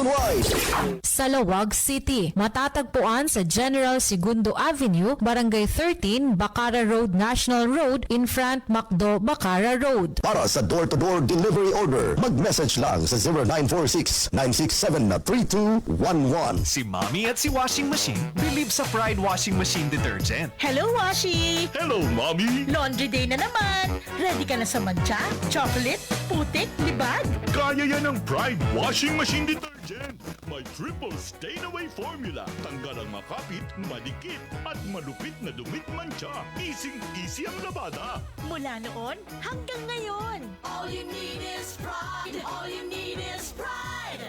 nationwide. Sa Lawag City, matatagpuan sa General Segundo Avenue, Barangay 13, Bacara Road, National Road, in front Macdo, Bacara Road. Para sa door-to-door delivery order, mag-message lang sa 0946-967-3211. Si Mommy at si Washing Machine believe sa Pride Washing Machine Detergent. Hello, Washi! Hello, Mommy! Laundry day na naman! Ready ka na sa mancha, chocolate, putik, libag? Kaya yan ang Pride Washing Machine Detergent. May triple stain-away formula. Tanggal ang makapit, madikit, at malupit na dumit mancha. Easy ang labada. Mula noon hanggang ngayon. All you need is pride. All you need is pride.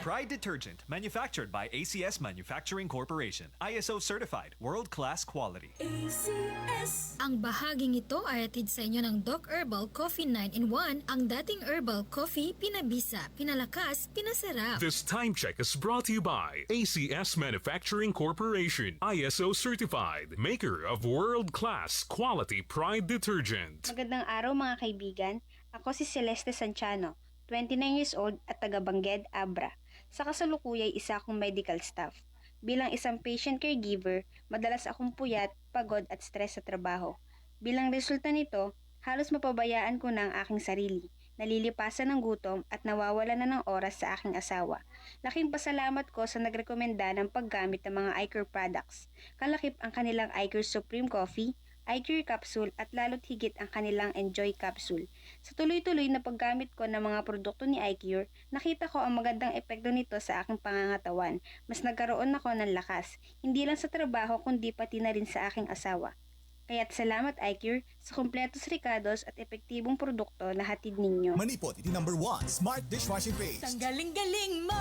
Pride Detergent, manufactured by ACS Manufacturing Corporation. ISO certified, world-class quality. ACS. Ang bahaging ito ay atid sa inyo ng Doc Herbal Coffee 9-in-1, ang dating herbal coffee, pinabisa, pinalakas, pinasarap. This time check is brought to you by ACS Manufacturing Corporation, ISO certified, maker of world-class quality Pride Detergent. Magandang araw mga kaibigan. Ako si Celeste Sanchano, 29 years old at taga Bangged, Abra. Sa kasalukuyay, isa akong medical staff. Bilang isang patient caregiver, madalas akong puyat, pagod at stress sa trabaho. Bilang resulta nito, halos mapabayaan ko na ang aking sarili. Nalilipasan ng gutom at nawawala na ng oras sa aking asawa. Laking pasalamat ko sa nagrekomenda ng paggamit ng mga iCure products. Kalakip ang kanilang iCure Supreme Coffee, iCure Capsule at lalo't higit ang kanilang Enjoy Capsule. Sa tuloy-tuloy na paggamit ko ng mga produkto ni iCure, nakita ko ang magandang epekto nito sa aking pangangatawan. Mas nagkaroon ako ng lakas, hindi lang sa trabaho kundi pati na rin sa aking asawa. Kaya't salamat iCure sa kumpletos ricados at epektibong produkto na hatid ninyo. Manipot, iti number 1, Smart Dishwashing Paste. Ang galing-galing mo!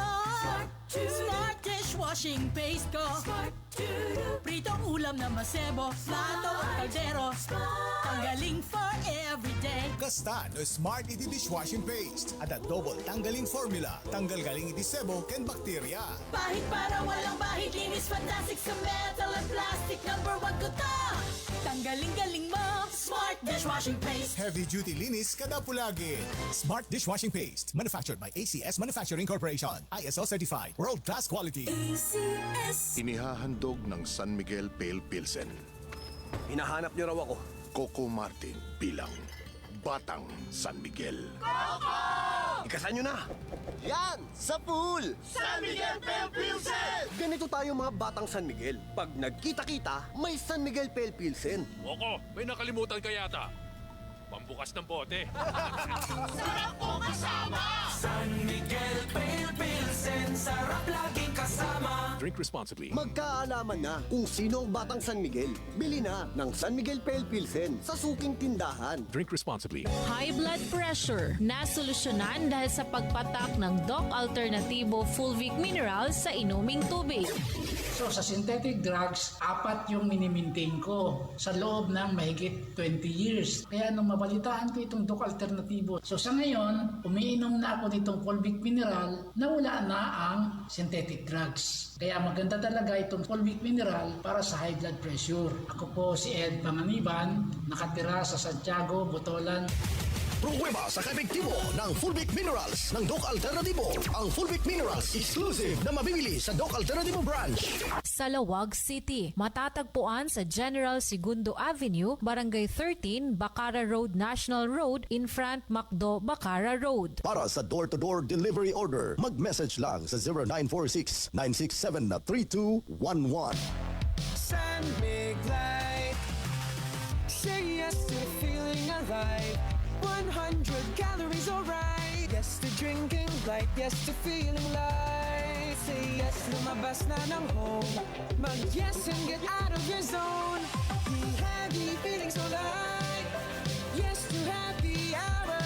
Smart dishwashing paste ko! Pritong ulam na masebo, plato at kaldero. Ang galing for everyday. Kasta no Smart iti Dishwashing Paste. At a double tanggaling formula. Tanggal galing iti sebo ken bakterya. Bahid para walang bahid. Linis fantastic sa metal at plastic. Number 1 ko to. Ang galing-galing mo! Smart dishwashing paste. Heavy duty linis kada pulagi. Smart Dishwashing Paste. Manufactured by ACS Manufacturing Corporation. ISO certified. World class quality. ACS. Inihahandog ng San Miguel Pale Pilsen. Hinahanap niyo raw ako. Coco Martin bilang Batang San Miguel. Ikasan niyo na. Yan! Sa pool! San Miguel Pale Pilsen. Ganito tayo mga batang San Miguel. Pag nagkita-kita, may San Miguel Pale Pilsen. Oko, may nakalimutan ka yata. Pambukas ng bote. Sarap po kasama. San Miguel Pale Pilsen, sarap laging kasama. Drink responsibly. Magkaalaman na kung sino ang batang San Miguel. Bili na ng San Miguel Pale Pilsen sa suking tindahan. Drink responsibly. High blood pressure, nasolusyonan dahil sa pagpatak ng Doc Alternativo Fulvic Minerals sa inuming tubig. So sa synthetic drugs, 4 yung minimaintain ko sa loob ng mahigit 20 years. Kaya nung mabalitaan ko itong Doc Alternativo, so sa ngayon, umiinom na ako nitong Fulvic Mineral na wala na ang synthetic drugs. Kaya maganda talaga itong Fulvic Mineral para sa high blood pressure. Ako po si Ed Panganiban, nakatira sa Santiago, Botolan. Pruweba sa kaepektibo ng Fulvic Minerals ng Doc Alternativo. Ang Fulvic Minerals exclusive na mabibili sa Doc Alternativo branch. Sa Lawag City, matatagpuan sa General Segundo Avenue, Barangay 13, Bacara Road, National Road, in front Macdo, Bacara Road. Para sa door-to-door delivery order, mag-message lang sa 0946-967-3211. San Miguel, say yes to feeling alive. 100 calories, alright. Yes to drinking light, yes to feeling light. Say yes, lumabas na ng home. Mag-yes and get out of your zone. The heavy feeling so light. Yes to happy hour.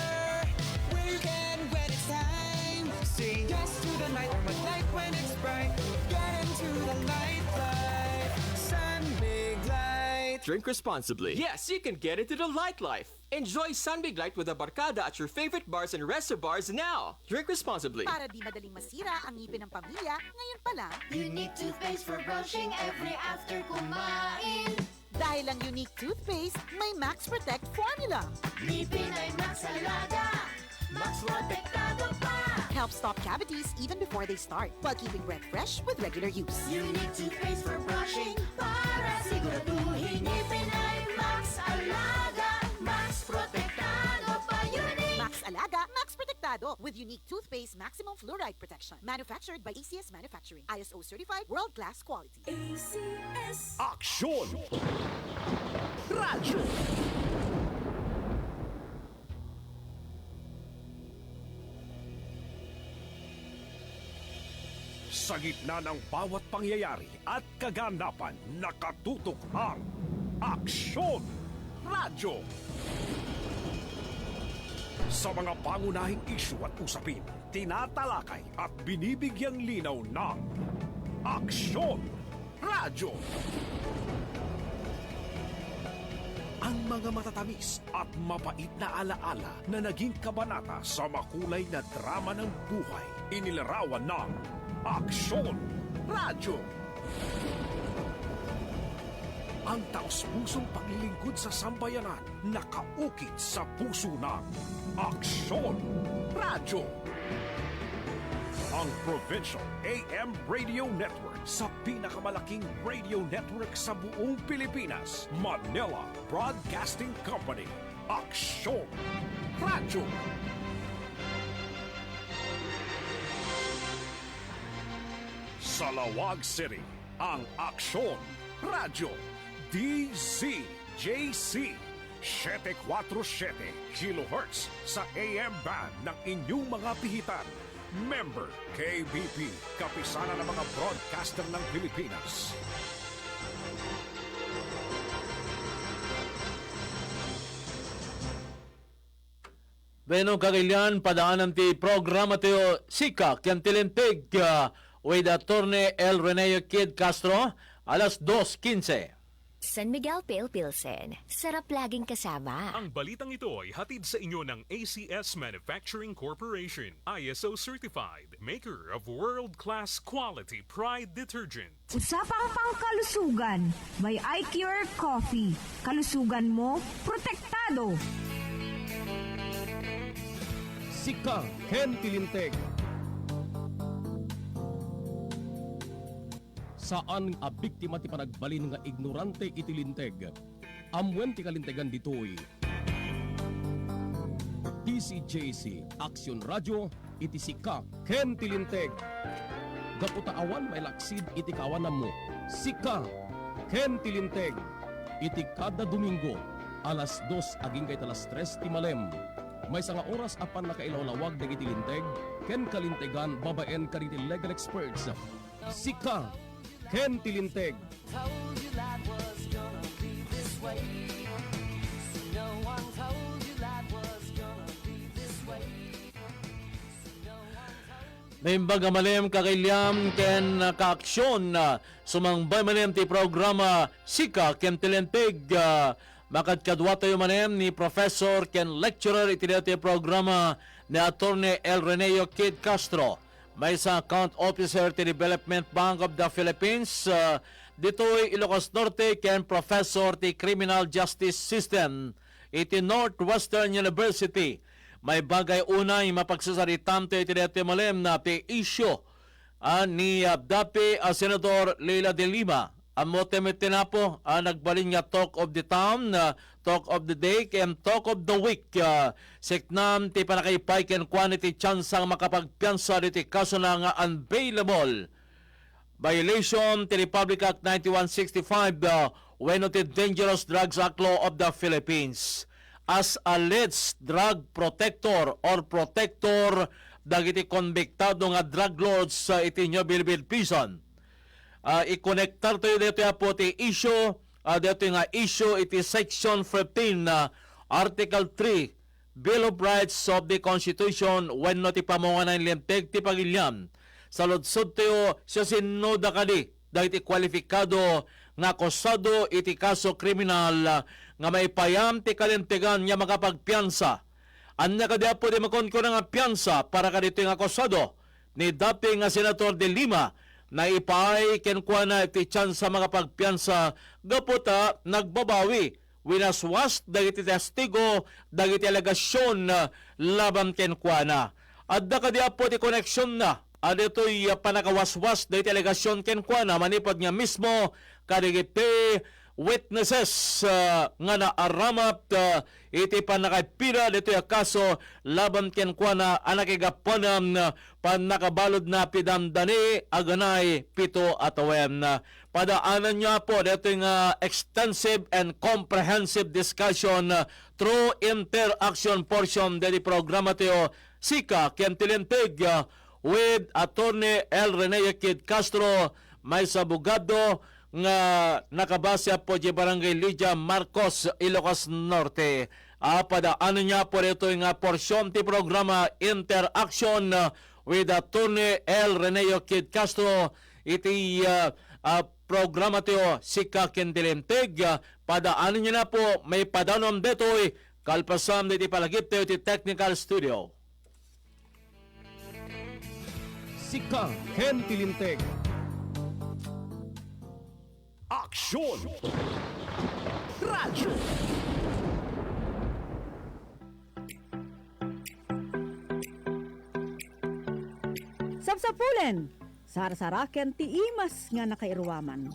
Where you can when it's time. Say yes to the night or light when it's bright. Get into the nightlife. San Mig Light. Drink responsibly. Yes, you can get into the light life. Enjoy Sun Big Light with a barkada at your favorite bars and resto bars now. Drink responsibly. Para di madaling masira ang ngipin ng pamilya, ngayon pa lang. Unique toothpaste for brushing every after kumain. Dahil ang unique toothpaste, may Max Protect formula. Ngipin ay Max Alaga. Max Protektado pa. helps stop cavities even before they start, while keeping breath fresh with regular use. Unique toothpaste for brushing para siguraduhin ngipin ay Max Alaga. Max Protektado pa Unique. Max Alaga, Max Protektado with unique toothpaste maximum fluoride protection. Manufactured by ACS Manufacturing. ISO certified world-class quality. ACS. Aksyon! Radyo! Sa gitna ng bawat pangyayari at kaganapan, nakatutok ang Aksyon Radyo. Sa mga pangunahing isyu at usapin, tinatalakay at binibigyang linaw ng Aksyon Radyo. Ang mga matatamis at mapait na alaala na naging kabanata sa makulay na drama ng buhay, inilarawan ng Aksyon Radyo. Ang taos-pusong paglilingkod sa sambayanan nakaukit sa puso ng Aksyon Radyo. Ang Provincial AM Radio Network sa pinakamalaking radio network sa buong Pilipinas, Manila Broadcasting Company. Aksyon Radyo. Sa Lawag City, ang Aksyon Radyo. DZJC 747 kHz sa AM band ng inyong mga pihitan. Member KBP, kapisanan ng mga broadcaster ng Pilipinas. Benong kakilyan, padaanan ti programa tayo Sika, kyan tilintig with Attorney El Reneo Kid Castro, alas 2:15. San Miguel Pale Pilsen, sarap laging kasama. Ang balitang ito ay hatid sa inyo ng ACS Manufacturing Corporation, ISO certified, maker of world-class quality pride detergent. Usapang pangkalusugan, may iCure Coffee. Kalusugan mo, protektado. Sika Ken Tilinteg. Saan a biktima ti panagbalin nga ignorante itilinteg. Amwen ti kalintegan ditoy. DCJC Aksyon Radyo iti Sika Ken Tilinteg. Gaputaawan may laksid iti kawanam mo. Sika Ken Tilinteg. Iti kada Domingo alas 2 aging kay talas 3 ti malem. May sanga oras apan nakailawlawag dagiti linteg ken kalintegan babaen kaditi legal experts. Sika Ken Tilinteg. Told you life was gonna be this way. No one told you life was gonna be this way. Naimbaga malem kakilyam ken kaaksyon sumangbay malem ti programa Sika Ken Tilinteg. Makadkadwa tayo manem ni Professor ken Lecturer iti ti programa ni Attorney El Reneo Kid Castro. May sa Account Officer ti Development Bank of the Philippines. Dito'y Ilocos Norte ken Professor ti Criminal Justice System iti Northwestern University. May bagay unay mapagsasaritam iti deti malem na ti isyo ni Dapi Senador Leila de Lima. Amo temetinapo nagbalin nga talk of the town, talk of the day, ken talk of the week. Siknam ti panakaypay ken quantity chance ang makapagpiansa diti kaso na nga unbailable. Violation ti Republic Act 9165 when the Dangerous Drugs Act Law of the Philippines. As alleged drug protector or protector dagiti konbiktado nga drug lords sa iti New Bilbil Prison. I-connectar tayo dito po ti issue, dito nga issue iti Section 15, Article 3, Bill of Rights of the Constitution when no ti pamungan ng linteg ti pagilyam. Sa lutsod tayo siya sinuda kadi, dahil ti kwalifikado nga akusado iti kaso kriminal nga may payam ti kalintegan nga makapagpiansa. Anya kadi po di makonko nga piansa para kadito nga akusado ni dating nga Senator de Lima na ipay kenkwana iti tsansa mga pagpiansa gaputa nagbabawi winaswas dagiti testigo dagiti alegasyon laban kenkwana. Adda ka diya po ti koneksyon na. Ito'y panakawaswas na delegasyon kenkwana manipod nga mismo kadigiti witnesses nga naaramat iti panakapira dito yung kaso laban kenkwana anakigaponam panakabalod na pidamdani aganay 7 atawen. Padaanan niya po dito yung extensive and comprehensive discussion through interaction portion dito programa tayo Sika Kentilenteg with Attorney L. Rene Kid Castro may sabugado nga nakabasya po di Barangay Lydia Marcos, Ilocos Norte. Padaanan niya po ito yung porsyon ti programa Interaction with Attorney L. Rene Kid Castro. Iti programa tiyo Sika Kentilenteg. Padaanan niya na po may padanom detoy kalpasam iti palagip tiyo iti technical studio. Sika Kentilinteg. Aksyon! Radyo! Sapsapulen, sarsaraken ti imas nga nakairuaman.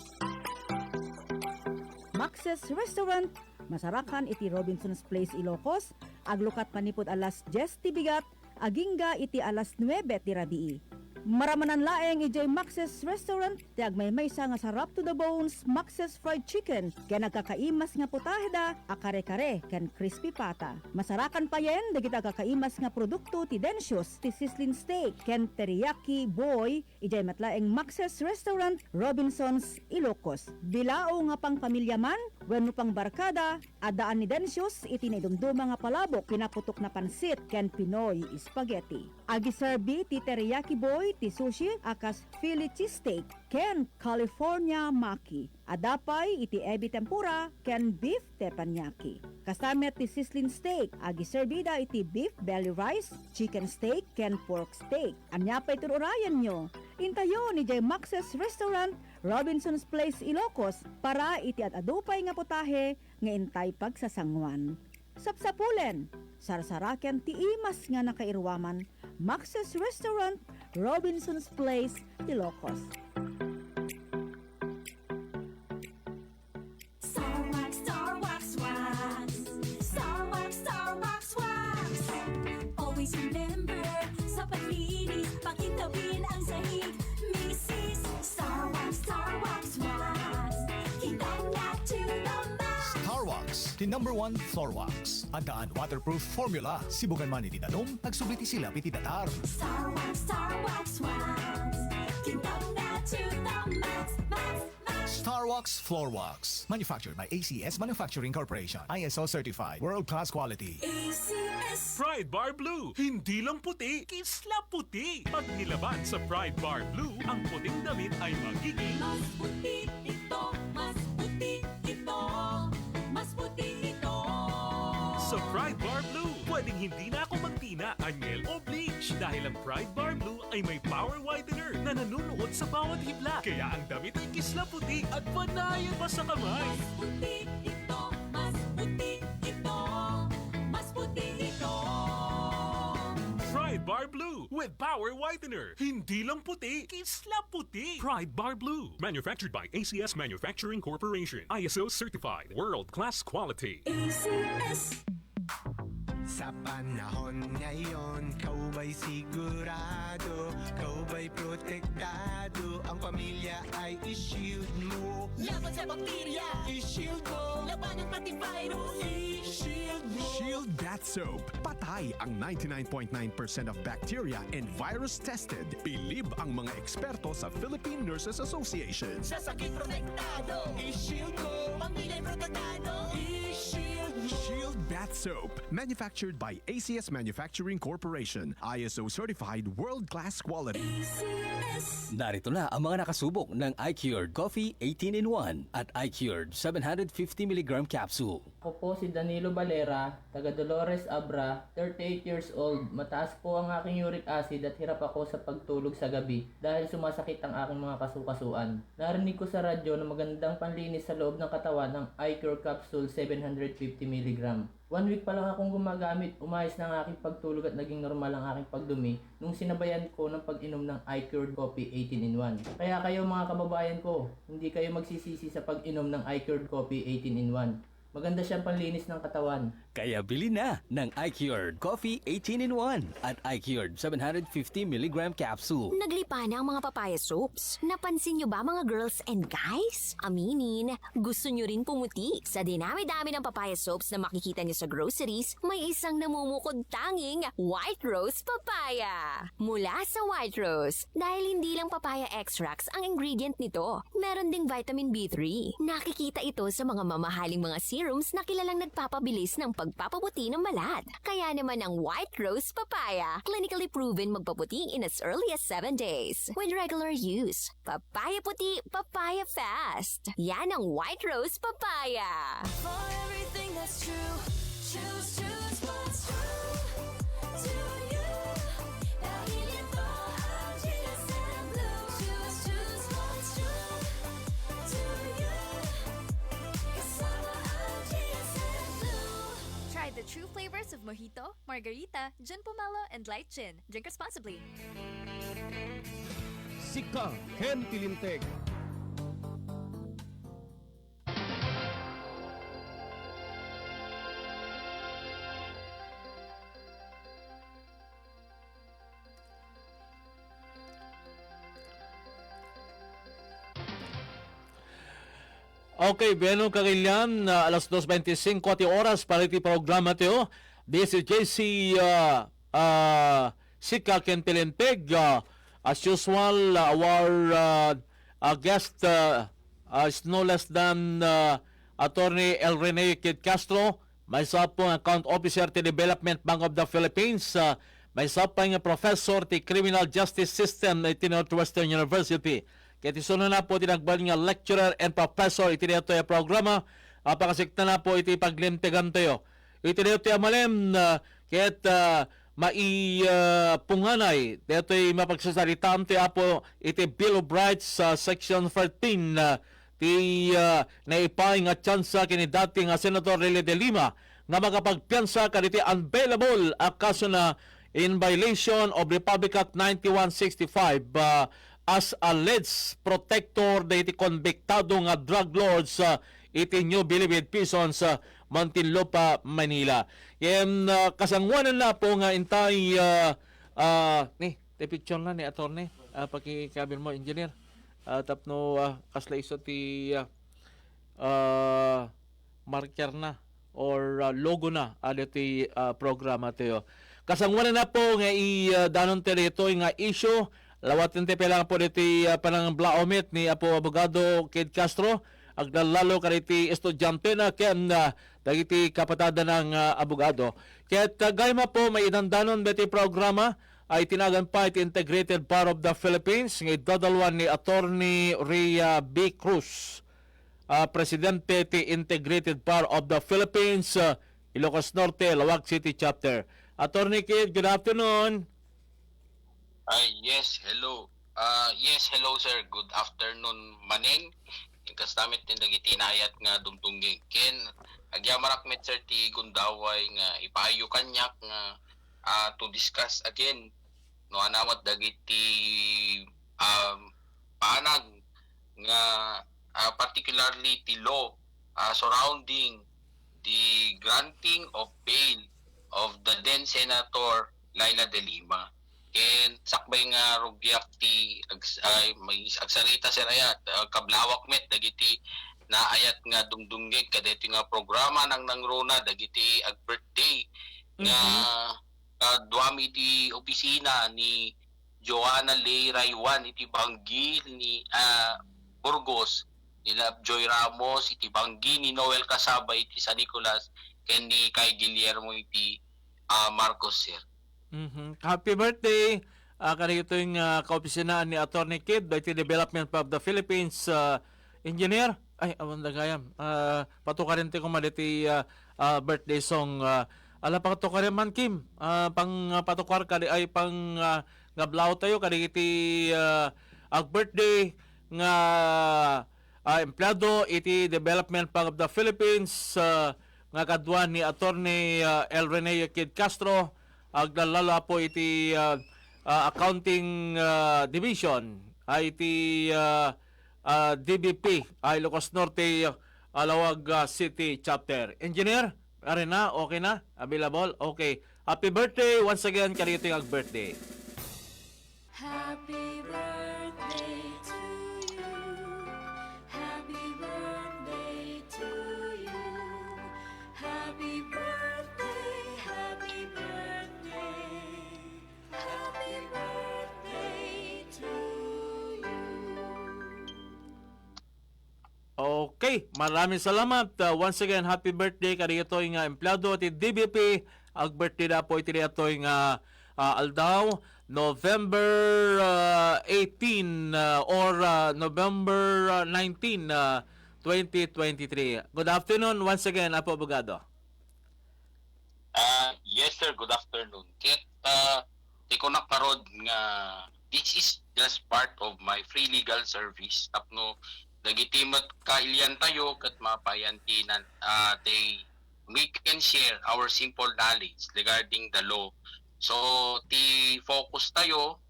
Max's Restaurant, masarakan iti Robinson's Place Ilocos, aglukat panipod alas 10 ti bigat, agingga iti alas 9 ti rabii. Maramanan laeng ijay Max's Restaurant, ti agmaymaysa nga sarap to the bones Max's Fried Chicken, ken nagkakaimas nga putahda, akare-kare, ken crispy pata. Masarakan pa yen, dagiti agkakaimas nga produkto ti Densius, ti sizzling steak, ken teriyaki boy, ijay matlaeng Max's Restaurant, Robinson's, Ilocos. Bilao nga pang pamilya man, wenno pang barkada, adaan ni Densius, iti naidumduma nga palabok, pinaputok na pansit, ken Pinoy spaghetti. Agiserbi ti teriyaki boy, ti sushi, akas Philly cheesesteak, ken California maki. Adapay iti ebi tempura, ken beef teppanyaki. Kasamet ti sizzling steak, agiserbida iti beef belly rice, chicken steak, ken pork steak. Anyapay tururayan nyo. Intayo ni J. Max's Restaurant, Robinson's Place, Ilocos, para iti at adupay nga putahe, nga intay pagsasangwan. Sapsapulen, sarsaraken ti imas nga nakairwaman, Max's Restaurant, Robinson's Place, Ilocos. Starwax, Starwax, wax. Starwax, Starwax, wax. Always remember, sa paglinis, pakitawin ang sahig. Mrs. Starwax, Starwax, wax. Kitang na to the max. Starwax, the #1 floor wax. Adaan waterproof formula. Sibukan man itinanom, nagsubliti sila pititatar. Starwax, Starwax, wax. Kitang na to the max, max, max. Starwax Floor Wax. Manufactured by ACS Manufacturing Corporation. ISO certified. World-class quality. ACS. Pride Bar Blue, hindi lang puti, kisla puti. Pag nilaban sa Pride Bar Blue, ang puting damit ay magiging Mas puti ito, mas puti ito, mas puti ito. sa Pride Bar Blue. Pwedeng hindi na ako magtina, anyel o bleach dahil ang Pride Bar Blue ay may power whitener na nanunuot sa bawat hibla. Kaya ang damit ay kisla puti at panayan pa sa kamay. Mas puti ito, mas puti ito, mas puti ito. Pride Bar Blue with power whitener. Hindi lang puti, kisla puti. Pride Bar Blue. Manufactured by ACS Manufacturing Corporation. ISO certified. World-class quality. ACS. Sa panahon ngayon, kau ba'y sigurado? Kau ba'y protektado? Ang pamilya ay i-shield mo. Laban sa bakterya, i-shield mo. Laban ng pati virus, i-shield mo. Shield Bath Soap. Patay ang 99.9% of bacteria and virus tested. Bilib ang mga eksperto sa Philippine Nurses Association. Sa sakit protektado, i-shield mo. Pamilya protektado, i-shield mo. Shield Bath Soap. Manufactured by ACS Manufacturing Corporation. ISO certified world-class quality. ACS. Narito na ang mga nakasubok ng iCured Coffee 18-in-1 at iCured 750mg capsule. Ako po si Danilo Valera, taga Dolores Abra, 38 years old. Mataas po ang aking uric acid at hirap ako sa pagtulog sa gabi dahil sumasakit ang aking mga kasukasuan. Narinig ko sa radyo na magandang panlinis sa loob ng katawan ng iCure Capsule 750mg. 1 week pa lang akong gumagamit, umayos na ang aking pagtulog at naging normal ang aking pagdumi nung sinabayan ko ng pag-inom ng iCured Coffee 18-in-1. Kaya kayo mga kababayan ko, hindi kayo magsisisi sa pag-inom ng iCured Coffee 18-in-1. Maganda siyang panlinis ng katawan. Kaya bili na ng iCured Coffee 18-in-1 at iCured 750mg capsule. Naglipa na ang mga papaya soaps. Napansin nyo ba mga girls and guys? Aminin, gusto nyo rin pumuti. Sa dinami-dami ng papaya soaps na makikita nyo sa groceries, may isang namumukod tanging White Rose Papaya. Mula sa White Rose, dahil hindi lang papaya extracts ang ingredient nito, meron ding vitamin B3. Nakikita ito sa mga mamahaling mga serums na kilalang nagpapabilis ng pagpapaputi ng balat. Kaya naman ang White Rose Papaya, clinically proven magpaputi in as early as 7 days. With regular use, papaya puti, papaya fast. Yan ang White Rose Papaya. For everything that's true, choose what's true to you. Dahil ito ang GSM Blue. Choose what's true to you. Kasama ang GSM Blue. Try the true flavors of Mojito, Margarita, Gin Pomelo, and Light Gin. Drink responsibly. Sika Ken Tilinteg. Okay, Beno Kagilian, alas 2:25 ati oras para iti programa tayo. This is JC Sika Ken Tilinteg. As usual, our guest is no less than Attorney El Rene Kid Castro. Myself po Account Officer ti Development Bank of the Philippines. Myself po nga Professor ti Criminal Justice System iti Northwestern University. Kaya tisunod na po tinagbal nga lecturer and professor iti dito yung programa. Pakasikta na po iti paglimtegan tayo. Iti dito yung malem kahit maipunganay. Dito yung mapagsasaritaan tayo po iti Bill of Rights Section 13 ti naipay nga tsansa kini dating Senator Rene de Lima nga makapagpiansa kaditi unbailable kaso na in violation of Republic Act 9165 as alleged protector dahiti konbiktado nga drug lords iti New Bilibid Prison sa Muntinlupa, Manila. Yan kasangwanan na po nga intay te picture na ni attorney pakikabil mo engineer tapno kasla iso ti marker na or logo na ti programa tayo. Kasangwanan na po nga danon ito nga issue. Lawatin te pelang po diti panang blaomit ni Apo Abogado Kid Castro agdalalo kaditi estudyante na ken dagiti kapatada ng abogado. Ket gayma po may inandanon beti programa ay tinagan pa iti Integrated Bar of the Philippines nga idadalwan ni Attorney Rhea B. Cruz, presidente ti Integrated Bar of the Philippines, Ilocos Norte, Lawag City Chapter. Attorney Kid, good afternoon. Yes, hello. Yes, hello sir. Good afternoon maning. Kastamit din dagiti inayat nga dumtungging ken agyamarak met sir ti gundaway nga ipayo kanyak nga to discuss again no anamot dagiti panag nga particularly ti law surrounding the granting of bail of the then Senator Laila de Lima. And sakbay nga rugyak ti may agsarita sir ayat kablawak met dagiti naayat nga dumdunggig kadeti nga programa nang nangrona dagiti ag birthday nga duami ti opisina ni Joanna Ley Raywan iti Banggi ni Burgos nila Joy Ramos iti Banggi ni Noel Casaba iti San Nicolas ken ni kay Guillermo iti Marcos sir. Happy birthday! Kanito yung kaopisinaan ni Attorney Kid, IT Development of the Philippines Engineer. Ay, awan na gayam. Patukarin ti kumaditi birthday song. Ala patukarin man, Kim. Pang patukar kadi ay pang ngablaw tayo kadi iti birthday nga empleyado iti Development of the Philippines nga kadwa ni Attorney El Rene Kid Castro agdalala po iti accounting division ay iti DBP ay Ilocos Norte Alawag City Chapter. Engineer, ari na, okay na? Available? Okay. Happy birthday once again kanito yung birthday. Happy birthday to you. Happy birthday to you. Happy birthday, happy birthday. Happy birthday to you. Okay, maraming salamat. Once again, happy birthday kanito yung empleyado at DBP. Ang birthday na po iti ito yung aldaw. November 18 or November 19, 2023. Good afternoon once again, Apo Abogado. Yes sir, good afternoon. Ket di ko nakarod nga this is just part of my free legal service. Tapno dagitimat kailyan tayo ket mapayantinan we can share our simple knowledge regarding the law. So, the focus tayo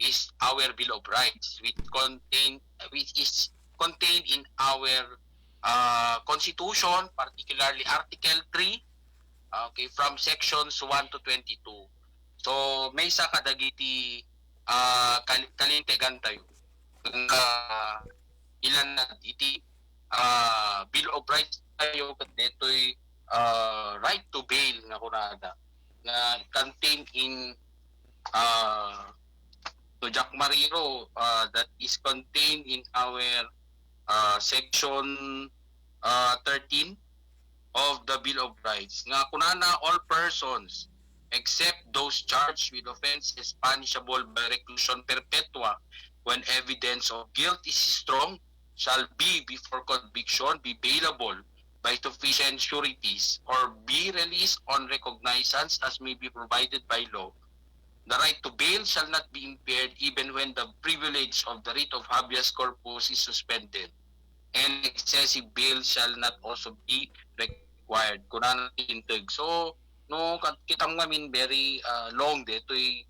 is our Bill of Rights, which is contained in our Constitution, particularly Article 3, okay, from sections 1 to 22. So, may isa kadagiti kalintegan tayo. Ilan na iti Bill of Rights tayo kat deto'y right to bail nga kunada na contained in to Jack Mariro that is contained in our section 13 of the Bill of Rights nga kunana all persons except those charged with offenses punishable by reclusion perpetua when evidence of guilt is strong shall be before conviction be bailable by sufficient sureties or be released on recognizance as may be provided by law. The right to bail shall not be impaired even when the privilege of the writ of habeas corpus is suspended, and excessive bail shall not also be required. Kunan integ. So, no kitang ngamin very long detoy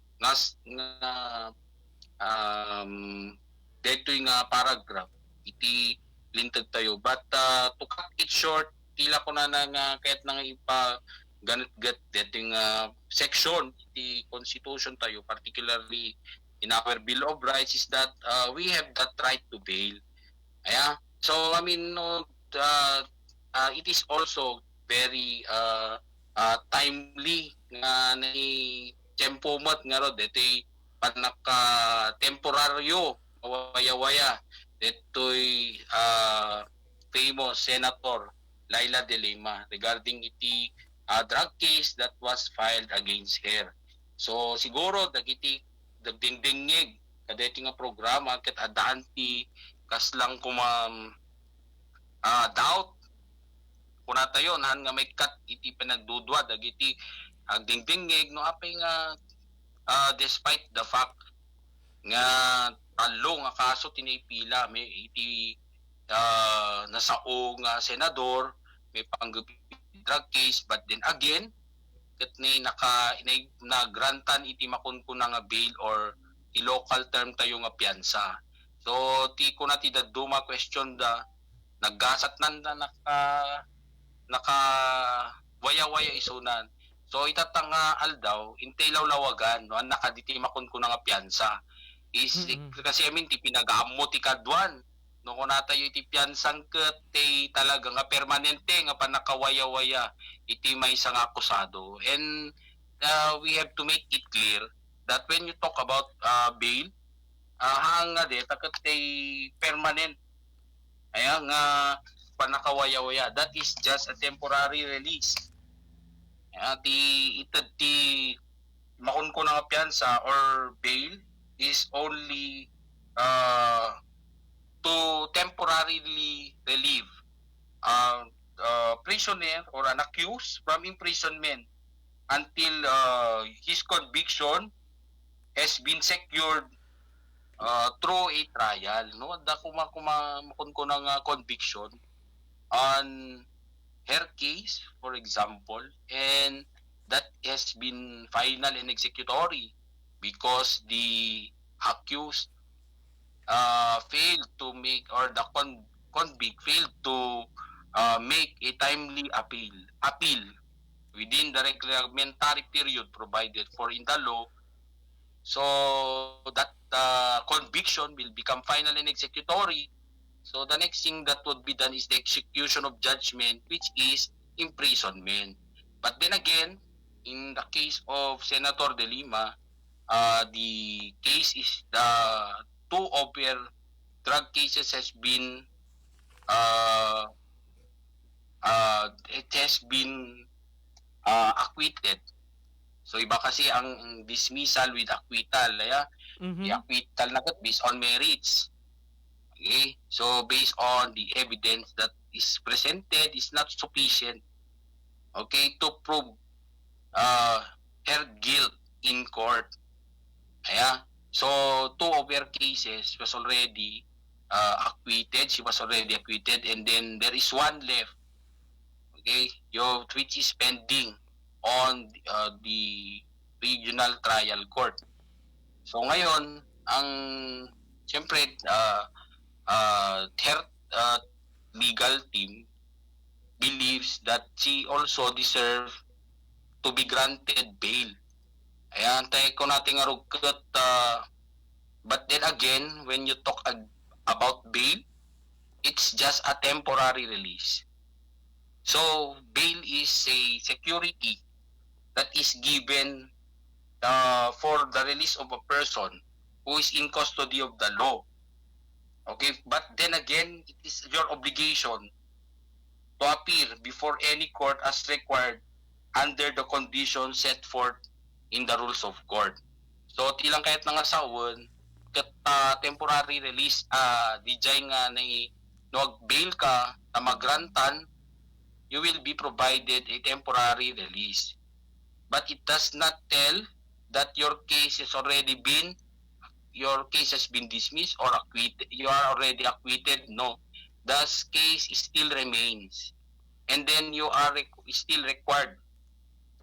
detoy nga paragraph iti lintag tayo. But to cut it short, tila ko na nga kahit nang ipa ganit-gat dating section the Constitution tayo, particularly in our Bill of Rights, is that we have that right to bail. Aya? So, I mean, it is also very timely nga ni tempomat nga ro detoy panaka temporaryo waya-waya detoy famous Senator Laila De Lima regarding iti drug case that was filed against her. So siguro dagiti dagdingdingig kadeti nga programa ket adaan ti kaslang kumam doubt kuna tayo nahan nga may cut iti pinagdudwa dagiti agdingdingig no apay nga despite the fact nga talo nga kaso tinipila may iti nasao nga senador may panggupi drug case, but then again ket ni nagrantan iti makunkuna nga bail or i local term tayo nga piyansa. So ti ko na ti daduma question da naggasat nanda naka waya-waya isunan. So itatanga aldaw intelaw lawagan no nakaditi makunkuna nga piyansa is kasi I mean ti pinagamo ti kadwan no kunata yu iti piyansang ket ti talaga nga permanente nga panakawaya-waya iti may isang akusado. And we have to make it clear that when you talk about bail hanga de taket ti permanent aya nga panakawaya-waya, that is just a temporary release. Ti makunkuna nga piyansa or bail is only to temporarily relieve prisoner or an accused from imprisonment until his conviction has been secured through a trial. No, da makunkuna nga conviction on her case, for example, and that has been final and executory because the accused failed to make, or the convict failed to make a timely appeal within the reglementary period provided for in the law. So that conviction will become final and executory. So the next thing that would be done is the execution of judgment, which is imprisonment. But then again, in the case of Senator De Lima, the case is the 2 over drug cases has been acquitted. So iba kasi ang dismissal with acquittal, the acquittal na based on merits. Okay? So based on the evidence that is presented is not sufficient, okay, to prove her guilt in court. So 2 over cases was already acquitted. She was already acquitted, and then there is 1 left, okay, which is pending on the regional trial court. So ngayon, ang siyempre her legal team believes that she also deserves to be granted bail. Ayan, tayo ko natin arugat, but then again, when you talk about bail, it's just a temporary release. So, bail is a security that is given for the release of a person who is in custody of the law. Okay, but then again, it is your obligation to appear before any court as required under the conditions set forth in the rules of court. So, tilang kahit nangasawon, temporary release, di jay nga na bail ka na magrantan, you will be provided a temporary release. But it does not tell that your case has been dismissed or acquitted. You are already acquitted. No. The case still remains. And then you are still required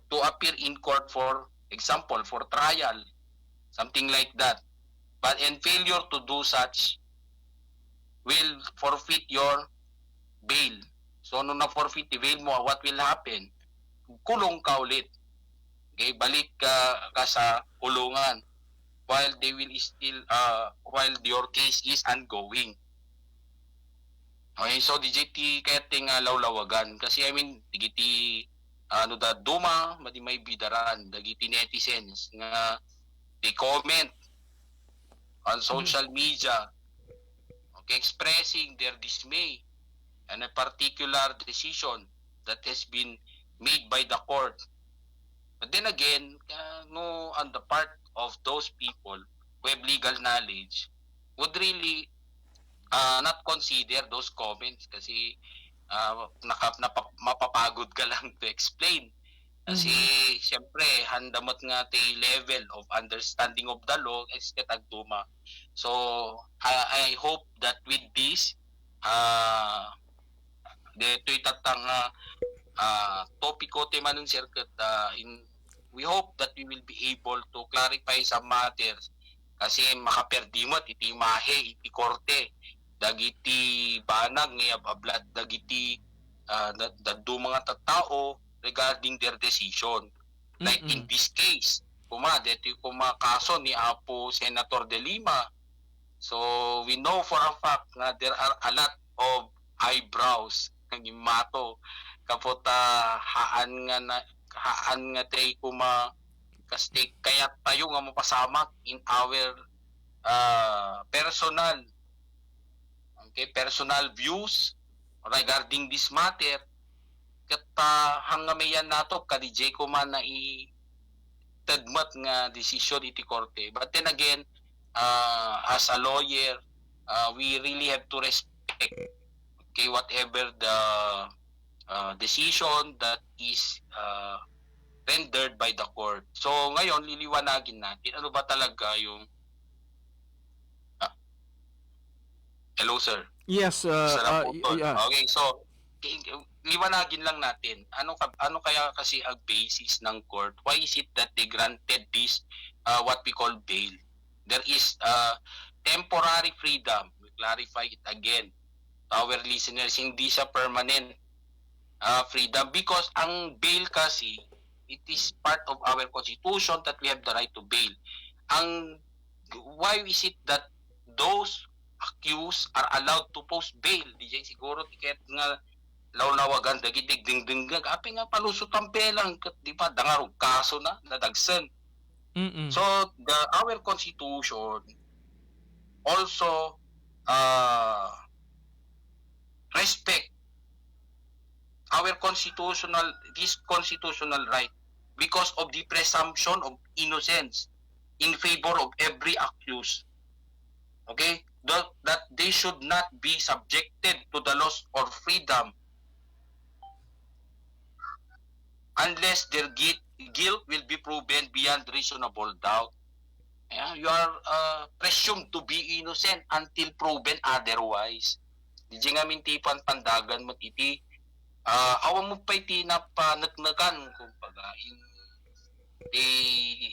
to appear in court, for example, for trial, something like that. But in failure to do such will forfeit your bail. So, nung na-forfeit the bail mo, what will happen? Kulong ka ulit. Okay, balik ka sa kulungan while they will still while your case is ongoing. Okay, so DJT kaya ting lawlawagan kasi I mean digiti da duma madi may bidaran dagiti netizens nga they comment on social media, okay, expressing their dismay and a particular decision that has been made by the court. But then again, no, on the part of those people who have legal knowledge would really not consider those comments kasi mapapagod ka lang to explain. Kasi siyempre, handamot nga tayo level of understanding of the law is katagduma. So, I hope that with this, dito itatang topiko temanun circuit we hope that we will be able to clarify some matters kasi makaperdimot iti mahe iti korte dagiti banag nga ablat dagiti daddo mga tattao regarding their decision. Like in this case, dito kaso ni Apo Senator De Lima. So we know for a fact na there are a lot of eyebrows ng mato kapot haan nga tay kasi kaya tayo nga mapasamak in our personal views regarding this matter hangamayan nato ka DJ ko man na tagmat nga decision iti korte. But then again, as a lawyer, we really have to respect whatever the decision that is rendered by the court. So ngayon liliwanagin natin ano ba talaga yung hello sir. Yes, Okay, so liwanagin lang natin, ano kaya kasi ang basis ng court? Why is it that they granted this, what we call bail? There is temporary freedom. We clarify it again to our listeners, hindi siya permanent freedom, because ang bail kasi, it is part of our constitution that we have the right to bail. Why is it that those accused are allowed to post bail? DJ siguro tiket nga lawlawagan dagitig dingdinggag api nga palusot ang pelang di ba dangarog kaso na nadagsen. So our constitution also respect our constitutional right because of the presumption of innocence in favor of every accused. Okay? That they should not be subjected to the loss of freedom unless their guilt will be proven beyond reasonable doubt. Yeah, you are presumed to be innocent until proven otherwise. Di nga mintipan pandagan mo iti awan mo pa iti napanagnagan kumbaga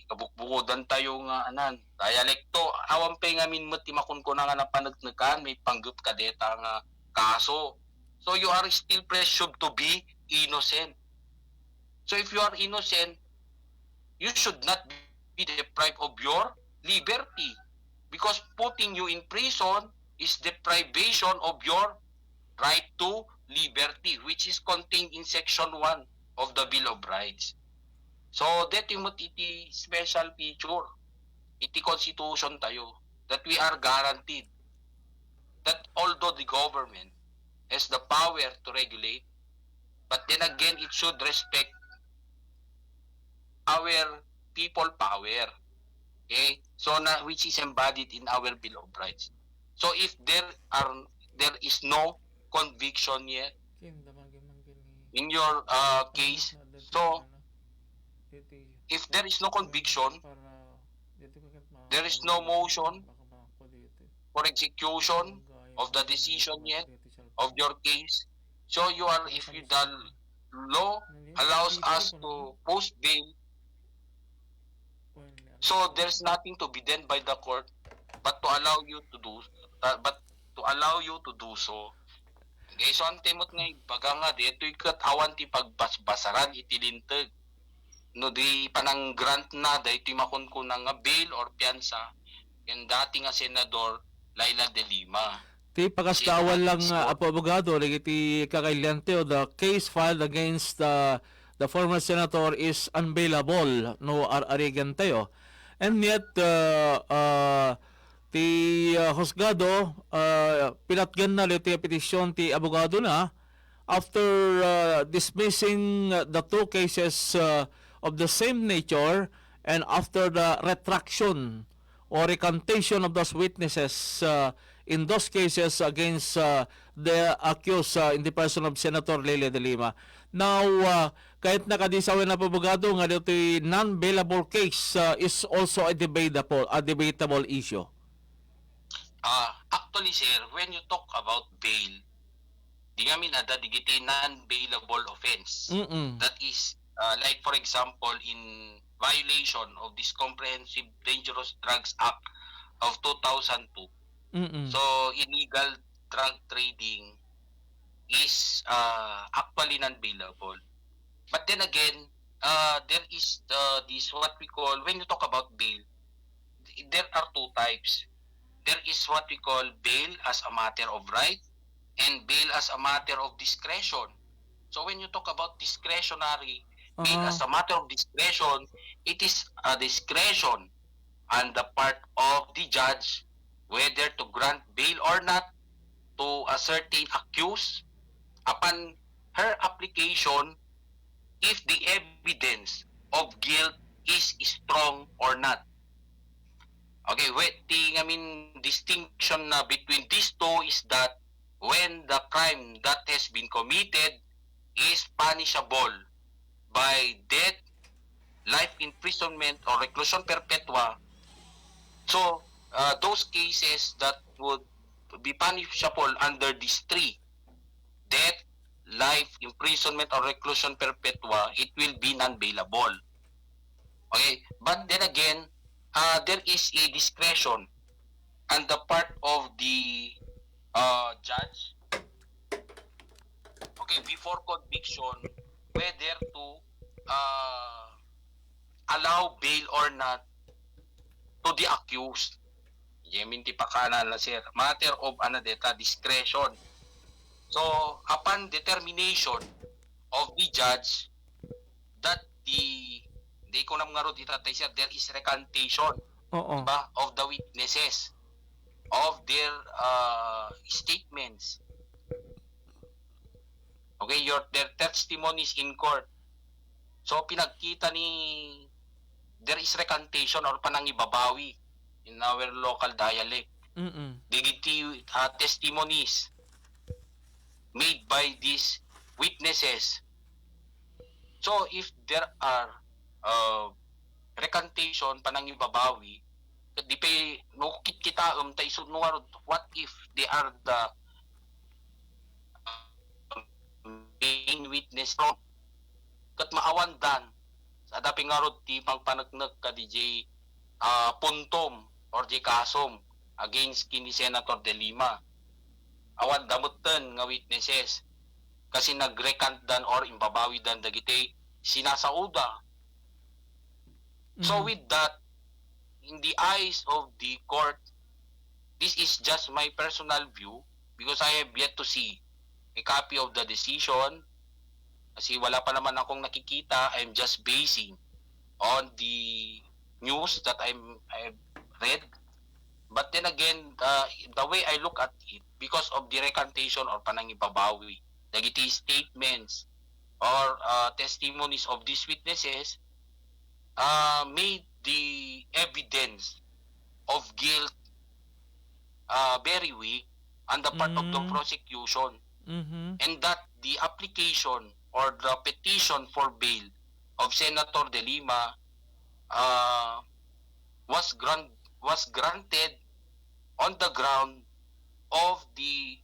kabukbukodan tayo nga dialekto awan pa nga min ti makunkuna nga napanagnagan may panggup kadeta nga kaso. So you are still presumed to be innocent. So if you are innocent, you should not be deprived of your liberty, because putting you in prison is deprivation of your right to liberty, which is contained in Section 1 of the Bill of Rights. So, dito yung iti special feature, iti constitution tayo, that we are guaranteed that although the government has the power to regulate, but then again, it should respect our people power. Okay? So, which is embodied in our Bill of Rights. So, if there is no conviction yet in your case, so if there is no conviction, there is no motion for execution of the decision yet of your case, so you are, if the law allows us to post bail, so there's nothing to be done by the court but to allow you to do so. Okay, so ang timot nga baga nga dito ikatawan ti pagbasbasaran itilintag. No di panang grant na dahito makunkuna nga bail or piyansa yung dati nga senador Laila de Lima. Ti pagastawan lang apo abogado ti kakailiante o the case filed against the former senator is unbailable no ariganteo. And yet ti husgado pinatgan na ti petisyon ti abogado na after dismissing the two cases of the same nature and after the retraction or recantation of those witnesses in those cases against the accused in the person of Senator Laila de Lima. Now, kahit nakadisawin na abogado nga dito non-bailable case is also a debatable issue. Actually, sir, when you talk about bail, di nga minada digiti non-bailable offense. That is, like for example, in violation of this Comprehensive Dangerous Drugs Act of 2002. So, illegal drug trading is actually non-bailable. But then again, there is this what we call, when you talk about bail, there are two types. There is what we call bail as a matter of right and bail as a matter of discretion. So when you talk about discretionary bail as a matter of discretion, it is a discretion on the part of the judge whether to grant bail or not to a certain accused upon her application if the evidence of guilt is strong or not. Okay, distinction between these two is that when the crime that has been committed is punishable by death, life imprisonment, or reclusion perpetua, so those cases that would be punishable under these three, death, life imprisonment or reclusion perpetua, it will be non-bailable. Okay, but then again, there is a discretion on the part of the judge, okay, before conviction, whether to allow bail or not to the accused. Yeminti pa kanan na sir, matter of discretion. So, upon determination of the judge that the ko nam nga ro ditatay sir, there is recantation diba, of the witnesses of their statements. Okay, their testimonies in court. So, pinagkita ni there is recantation or panangibabawi in our local dialect. Digiti testimonies made by these witnesses. So if there are recantation panangibabawi, di pa nukit kita tay sunwar, what if they are the main witness wrong? Kat maawandan sa daping ngarod ti pangpanagnak ka DJ puntom or di kasom against kini Senator De Lima. Awan damutan nga witnesses kasi nagrecant dan or imbabawi dan dagiti sinasauda. So with that, in the eyes of the court, this is just my personal view because I have yet to see a copy of the decision. Kasi wala pa naman akong nakikita. I'm just basing on the news that I've read. But then again, the way I look at it, because of the recantation or panangibabawi, dagiti statements or testimonies of these witnesses made the evidence of guilt very weak on the part of the prosecution. And that the application or the petition for bail of Senator De Lima was granted on the ground of the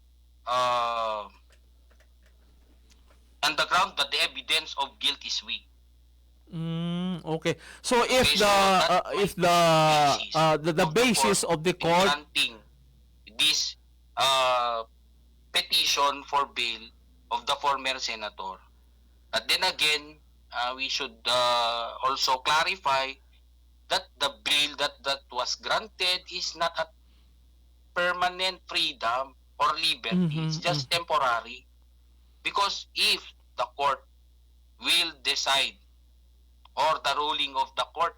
that the evidence of guilt is weak. Okay. So if the basis of the court granting this petition for bail of the former senator, but then again, we should also clarify that the bail that was granted is not a permanent freedom or liberty. It's just temporary. Because if the court will decide or the ruling of the court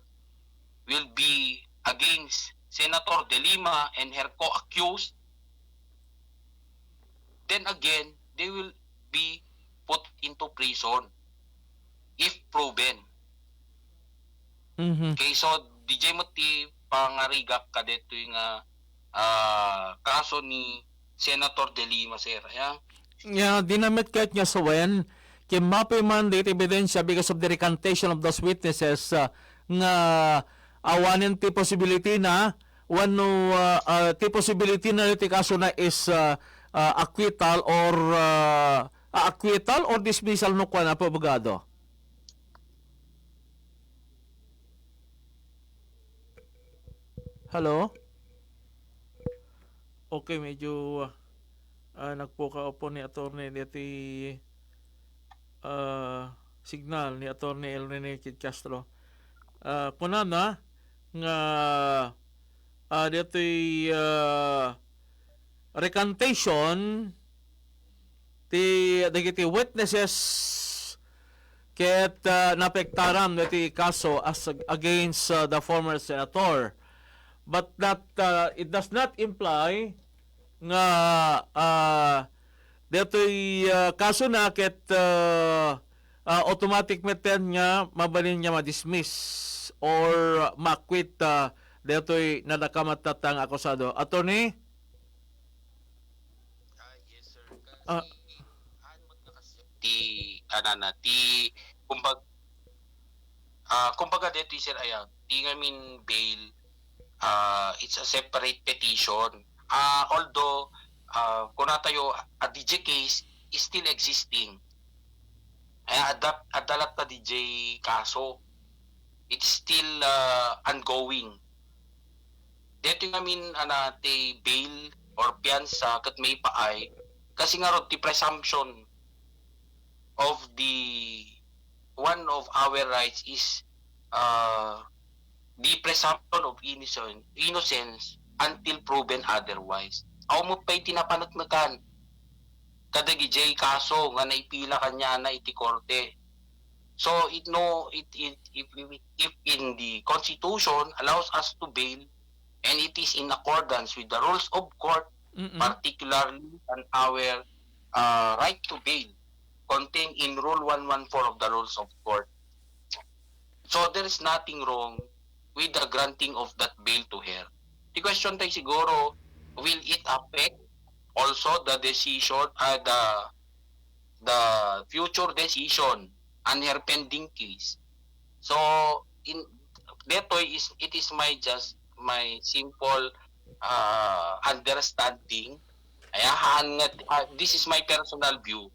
will be against Senator De Lima and her co-accused, then again, they will be put into prison if proven. Okay, so DJ Muti pangarigak ka dito yung kaso ni Senator De Lima, sir. Dinamit kahit nga sa wen, kay mapay man dito ebidensya because of the recantation of those witnesses nga awanin ti possibility na ti possibility na iti kaso na is acquittal or dismissal no kwa na po abogado. Hello? Okay, medyo nagpuka-upo ni attorney diti signal ni attorney El Rene Kid Castro. Kunana nga diti recantation ti dagiti witnesses ket napektaran diti kaso as against the former senator, but that it does not imply nga dito'y kaso na ket automatic meten nga mabalin niya ma-dismiss or ma-quit dito'y nadakamatatang akusado. Attorney? Yes, sir. Kumbaga dito sir ayan, di ngamin bail, it's a separate petition. Although kung natayo a DJ case is still existing. Adalat na DJ kaso. It's still ongoing. Dito namin te bail or piyansa kat may paay kasi nga ron the presumption of the one of our rights is the presumption of innocence until proven otherwise. Aw mo pa'y tinapanatnakan kadagi jay kaso nga naipila kanya na iti korte. So if in the Constitution allows us to bail and it is in accordance with the rules of court, particularly on our right to bail contained in Rule 114 of the Rules of Court. So there is nothing wrong with the granting of that bail to her. The question tayo siguro, will it affect also the decision, the future decision on her pending case? So it is my simple understanding. This is my personal view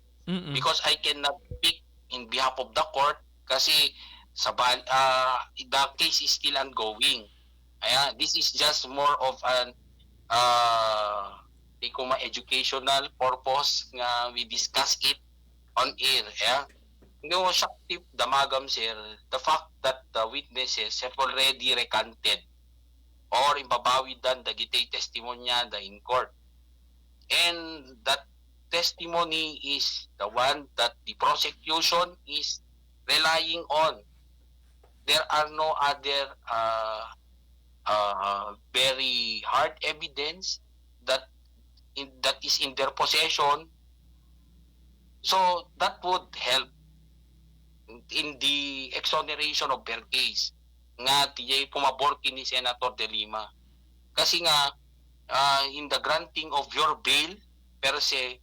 because I cannot speak in behalf of the court kasi the case is still ongoing. This is just more of an educational purpose nga we discuss it on air. No, Shakti Damagam sir, the fact that the witnesses have already recanted or imbabawidan dagiti testimonya in court. And that testimony is the one that the prosecution is relying on. There are no other very hard evidence that is in their possession. So that would help in the exoneration of their case nga tiyay pumabor kini Senator De Lima. Kasi nga in the granting of your bail per se,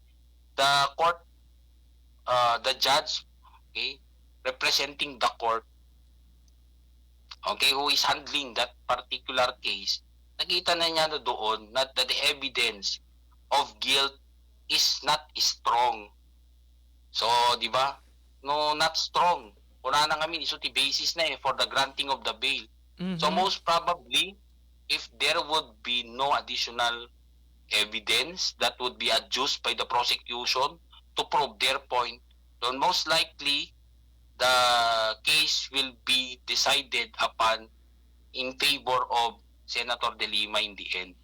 the court, the judge, okay, representing the court, okay, who is handling that particular case, nakita na niya na doon that the evidence of guilt is not strong. So, di ba? No, not strong. Una na kami, iso ti basis na for the granting of the bail. So, most probably, if there would be no additional evidence that would be adduced by the prosecution to prove their point, then most likely, the case will be decided upon in favor of Senator De Lima in the end.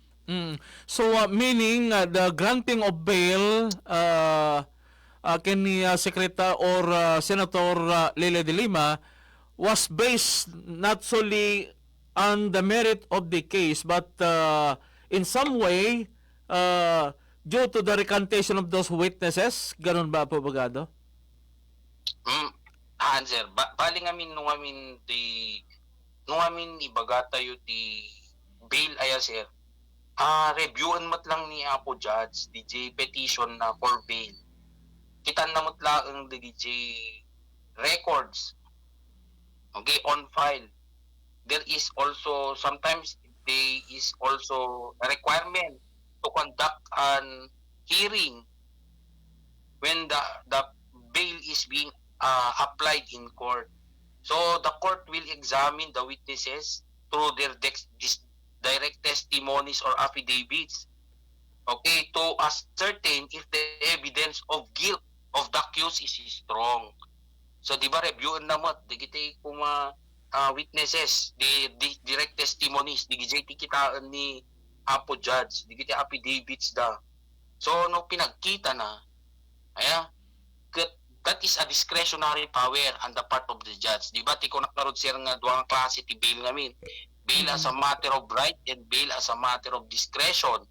So meaning the granting of bail kini Secretary or Senator Leila De Lima was based not solely on the merit of the case but in some way due to the recantation of those witnesses. Ganun ba po, abogado? Sir, baling amin nung amin ibaga tayo ti bail aya sir. Reviewin mat lang ni Apo Judge DJ petition na for bail. Kita na mat lang DJ records. Okay, on file. There is also sometimes there is also a requirement to conduct an hearing when the bail is being applied in court. So the court will examine the witnesses through their direct testimonies or affidavits, okay, to ascertain if the evidence of guilt of the accused is strong. So di ba reviewin na mo di kita kuma witnesses, the direct testimonies, di kita kitaan ni Apo Judge, di kita affidavits da. So no pinagkita na, that is a discretionary power on the part of the judge. Di ba, tiko nakarod sir nga duwang klase ti bail ngamin. Bail as a matter of right and bail as a matter of discretion.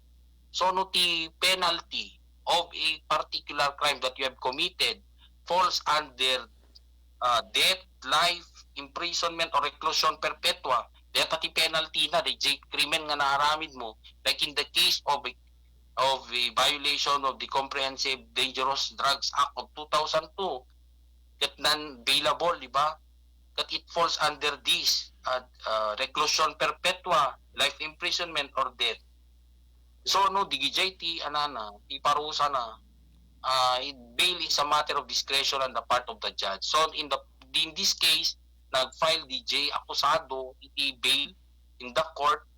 So, no ti penalty of a particular crime that you have committed falls under death, life, imprisonment, or reclusion perpetua. Deta ti penalty na, the krimen nga naaramid mo, like in the case of a violation of the Comprehensive Dangerous Drugs Act of 2002, that non-bailable, di ba? That it falls under this reclusion perpetua, life imprisonment, or death. So, no, digijay ti parusa na. bail is a matter of discretion on the part of the judge. So in this case, nag-file DJ akusado iti bail in the court.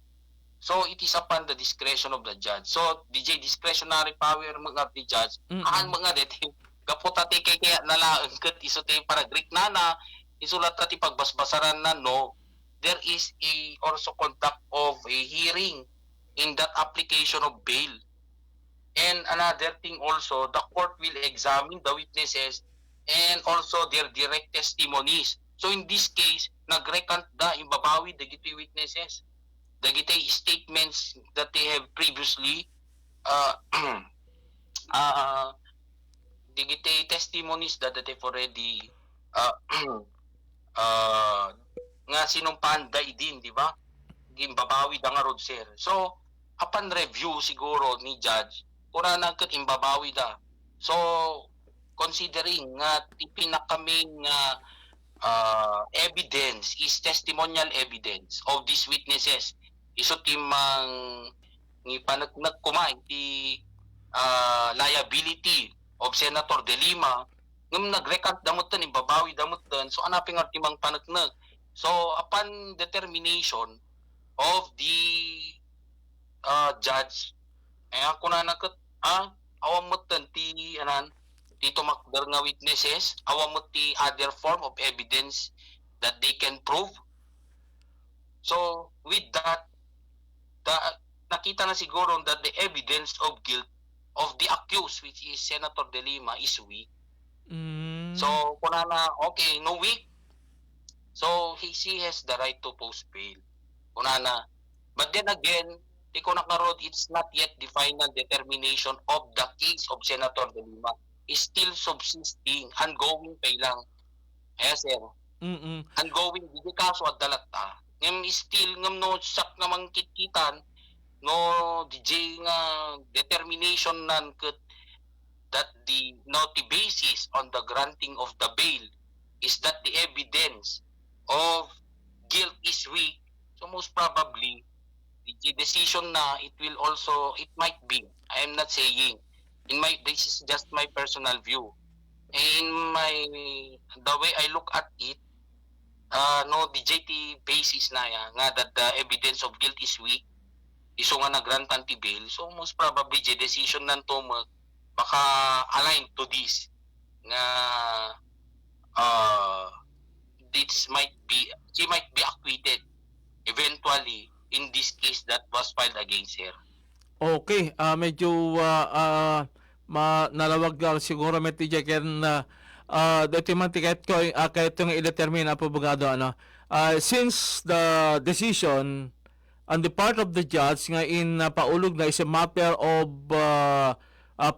So it is upon the discretion of the judge. So DJ discretionary power mga the judge. Aan mga deti kaputati kaya nalaang ket iso tay paragraph na isulat ti pagbasbasaran na no. There is also conduct of a hearing in that application of bail. And another thing also, the court will examine the witnesses and also their direct testimonies. So in this case, nagrecant da imbabawi dagiti witnesses, dagiti statements that they have previously dagiti testimonies that they've already nga sinumpahan din, di ba? Imbabawi da nga rod, sir. So upon review siguro ni judge, kuna nagkat imbabawi da. So considering nga pinakaming evidence is testimonial evidence of these witnesses. Iso timang ni panagnak kumay ti liability of Senator De Lima ngam nagrecant damot tan imbabawi damot tan. So anaping timang panagnak. So upon determination of the judge, kuna nagkat awamot tan ti dito makdar nga witnesses, awamot ti other form of evidence that they can prove. So with that, nakita na siguro that the evidence of guilt of the accused, which is Senator De Lima, is weak. So kuna na okay, no weak, so she has the right to post bail. Kuna na, but then again, it's not yet the final determination of the case of Senator De Lima. Is still subsisting, ongoing pa lang. Yes, sir. Ongoing, di kaso at dalata. Ngam still, ngam no sak namang kitkitan, no DJ nga determination nan ket that the basis on the granting of the bail is that the evidence of guilt is weak. So most probably, the decision na it might be, I am not saying, this is just my personal view. The way I look at it, the JT basis na nga that the evidence of guilt is weak, iso nga nagrantan ti bail, so most probably the decision nanto baka align to this nga she might be acquitted eventually in this case that was filed against her. Okay, medyo nalawag siguro may TJ ken dito man tiket ko kahit itong i-determine ang abogado since the decision on the part of the judge nga in paulog na is a matter of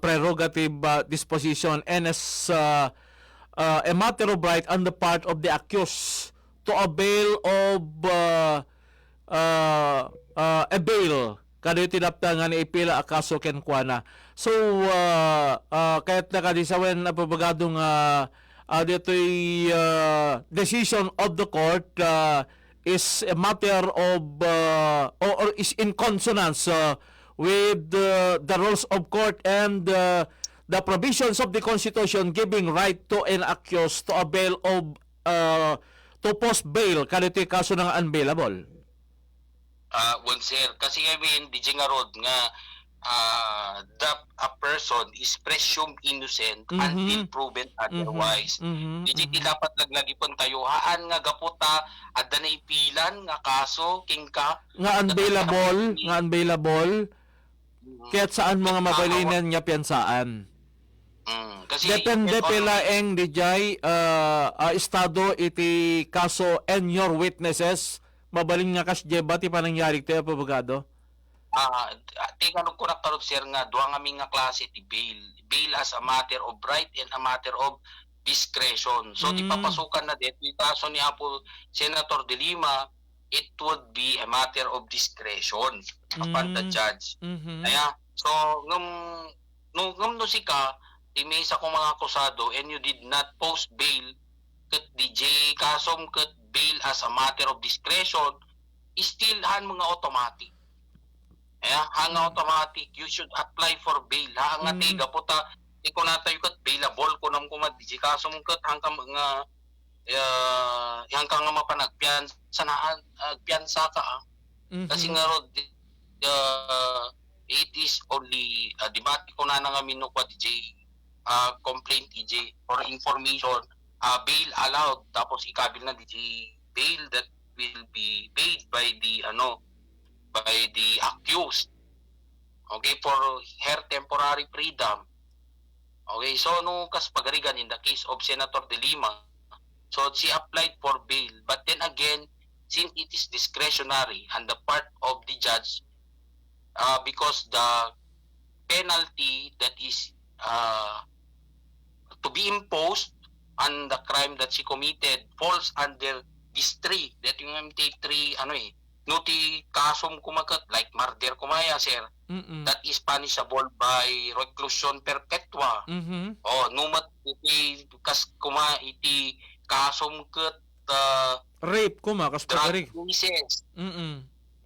prerogative disposition and as a matter of right on the part of the accused to avail of a bail kada tinapta nga ni ipila akaso ken kuana. So kahit nakadisawen na pabagado nga dito'y decision of the court is a matter of or is in consonance with the rules of court and the provisions of the Constitution giving right to an accused to avail of to post bail kada ito'y kaso ng unbailable. Well, sir, kasi ngayon, di nga rod nga a person is presumed innocent until proven otherwise. Di dapat laglagipon tayo, haan nga gaputa, adda na ipilan nga kaso, kingka. Nga unbailable, kaya't saan mga mabalinan nga piyansaan. Kasi depende pila ang dijay estado iti kaso and your witnesses mabaling nga kasje ba ti panangyari tayo abogado? Tingnan ko na tarod sir nga duha nga nga klase ti bail. Bail as a matter of right and a matter of discretion. So di papasukan na dito yung kaso ni Apo Senator De Lima, it would be a matter of discretion upon the judge. Kaya so ngam no sika may isa kong mga akusado and you did not post bail ket DJ kasom ket bail as a matter of discretion, still han mga automatic. Hanga automatic, you should apply for bail. Hanga tiga puta ko na tayo kat available ko nam ko madiji kaso mo kat hanggang mga hanggang nga mapanagpian sanaan piyansa ka kasi nga rod it is only debate ko na nga mino kwa DJ complaint DJ for information bail allowed tapos ikabil na DJ bail that will be paid by the accused, okay, for her temporary freedom. Okay, so no kas pagarigan in the case of Senator De Lima, so she applied for bail, but then again, since it is discretionary on the part of the judge, because the penalty that is to be imposed on the crime that she committed falls under these three, that yung take three, no ti kasong kumakat, like murder kumaya, sir, that is punishable by reclusion perpetua. Numat iti kas kuma iti kasong kat rape kuma, kas pagari.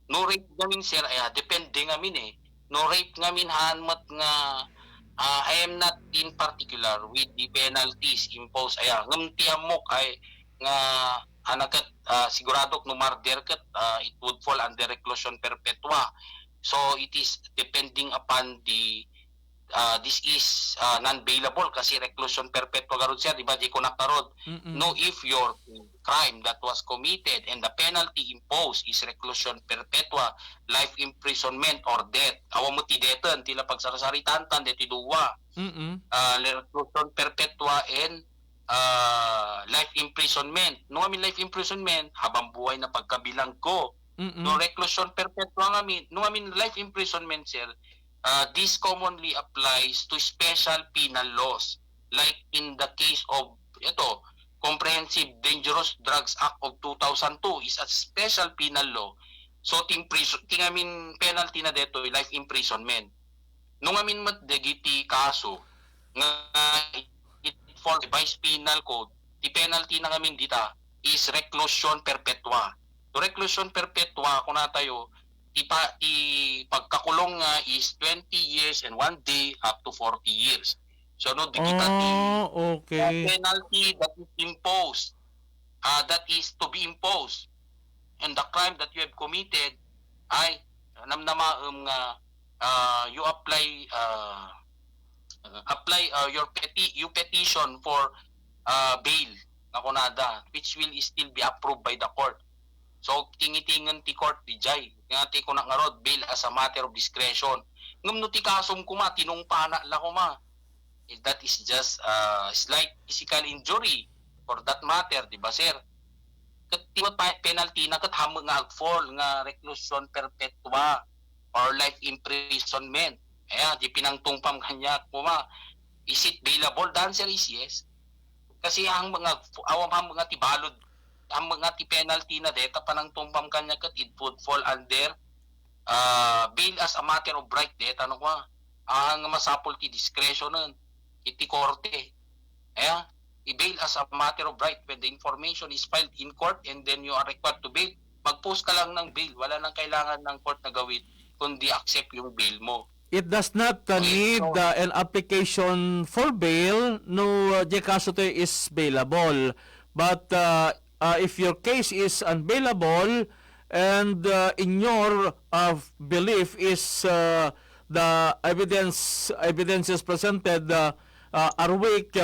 No rape ngamin, sir, depende ngamin No rape ngamin hanmat nga, I am not in particular with the penalties imposed. Ngamti amok ay nga anakat sigurado no murder kat it would fall under reclusion perpetua, so it is depending upon the this is non-bailable kasi reclusion perpetua garod siya, di ba, di ko nakarod. No, if your crime that was committed and the penalty imposed is reclusion perpetua, life imprisonment or death, awa mo ti deton tila pagsarasaritantan deti duwa, reclusion perpetua and life imprisonment. No amin life imprisonment habang buhay na pagkabilang ko. No reclusion perpetua ngamin. No amin life imprisonment, sir. This commonly applies to special penal laws, like in the case of Comprehensive Dangerous Drugs Act of 2002 is a special penal law. So tingamin penalty na deto life imprisonment. Nung amin matdegiti kaso nga for the Vice Penal Code, the penalty na ngamin dita is reclusion perpetua. So reclusion perpetua, kung na tayo, ti pagkakulong nga is 20 years and 1 day up to 40 years. So no, di kita okay. The penalty that is imposed, that is to be imposed, and the crime that you have committed ay namnamaam nga you apply your petition for bail na kunada, which will still be approved by the court. So tingitingan ti court di jay nga ti ko nangarod bail as a matter of discretion. Ngam no ti kasum kuma tinong pana la kuma, that is just slight physical injury for that matter, di ba, sir? Kat penalty na kat hamang nga agfall nga reclusion perpetua or life imprisonment. Di pinangtungpam kanya kuma, is it bailable? The answer is yes. Kasi ang mga tibalod, ang mga ti penalty na deta panangtungpam kanya kat it would fall under bail as a matter of right deta ang masapol ti discretion nun iti korte. I-bail as a matter of right when the information is filed in court and then you are required to bail. Mag-post ka lang ng bail, wala nang kailangan ng court na gawin kundi accept yung bail mo. It does not need an application for bail. No, the kaso to is bailable. But if your case is unbailable and in your belief is the evidences presented are weak,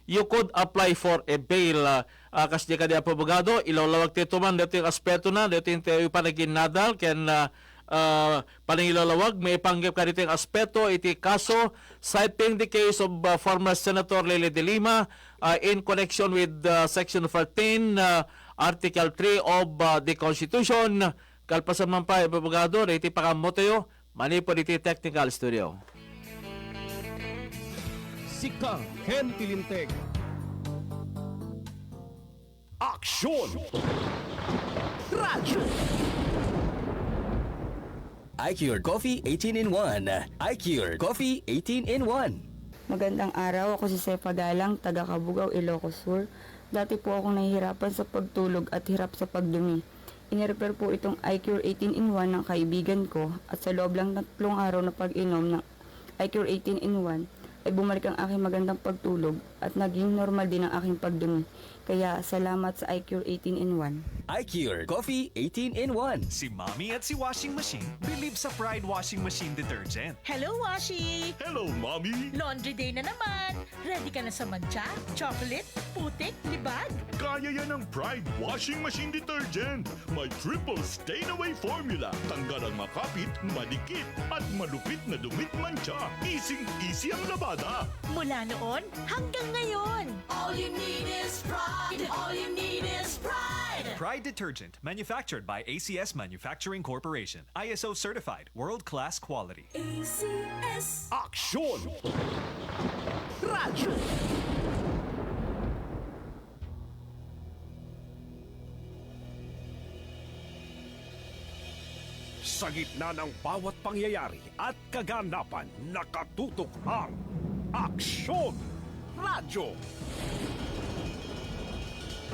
you could apply for a bail. Kasi di ka di apabogado, ilalawag tito man, dito yung aspeto na, dito yung panagin nadal, ken panangilalawag, may panggap ka dito yung aspeto, iti kaso, citing the case of former Senator Lele De Lima in connection with Section 14, Article 3 of the Constitution. Kalpasan man pa, abogado, iti pakamotayo, mani po dito technical studio. Sika Ken Tilinteg. Aksyon! Radyo! iCure Coffee 18-in-1. iCure Coffee 18-in-1. Magandang araw, ako si Sefa Galang, taga Cabugao, Ilocos Sur. Dati po akong nahihirapan sa pagtulog at hirap sa pagdumi. Inirepair po itong iCure 18-in-1 ng kaibigan ko at sa loob lang 3 araw na pag-inom ng iCure 18-in-1 ay bumalik ang aking magandang pagtulog at naging normal din ang aking pagdumi. Kaya salamat sa iCure 18-in-1. iCure Coffee 18-in-1. Si Mommy at si Washing Machine believe sa Pride Washing Machine Detergent. Hello, Washi! Hello, Mommy! Laundry day na naman! Ready ka na sa mancha, chocolate, putik, libag? Kaya yan ang Pride Washing Machine Detergent. May triple stain-away formula. Tanggal ang makapit, madikit, at malupit na dumit mancha. Easy ang labada. Mula noon hanggang ngayon. All you need is pride. All you need is pride. Pride Detergent, manufactured by ACS Manufacturing Corporation. ISO certified, world-class quality. ACS. Aksyon! Radyo! Sa gitna ng bawat pangyayari at kaganapan, nakatutok ang Aksyon! Radyo!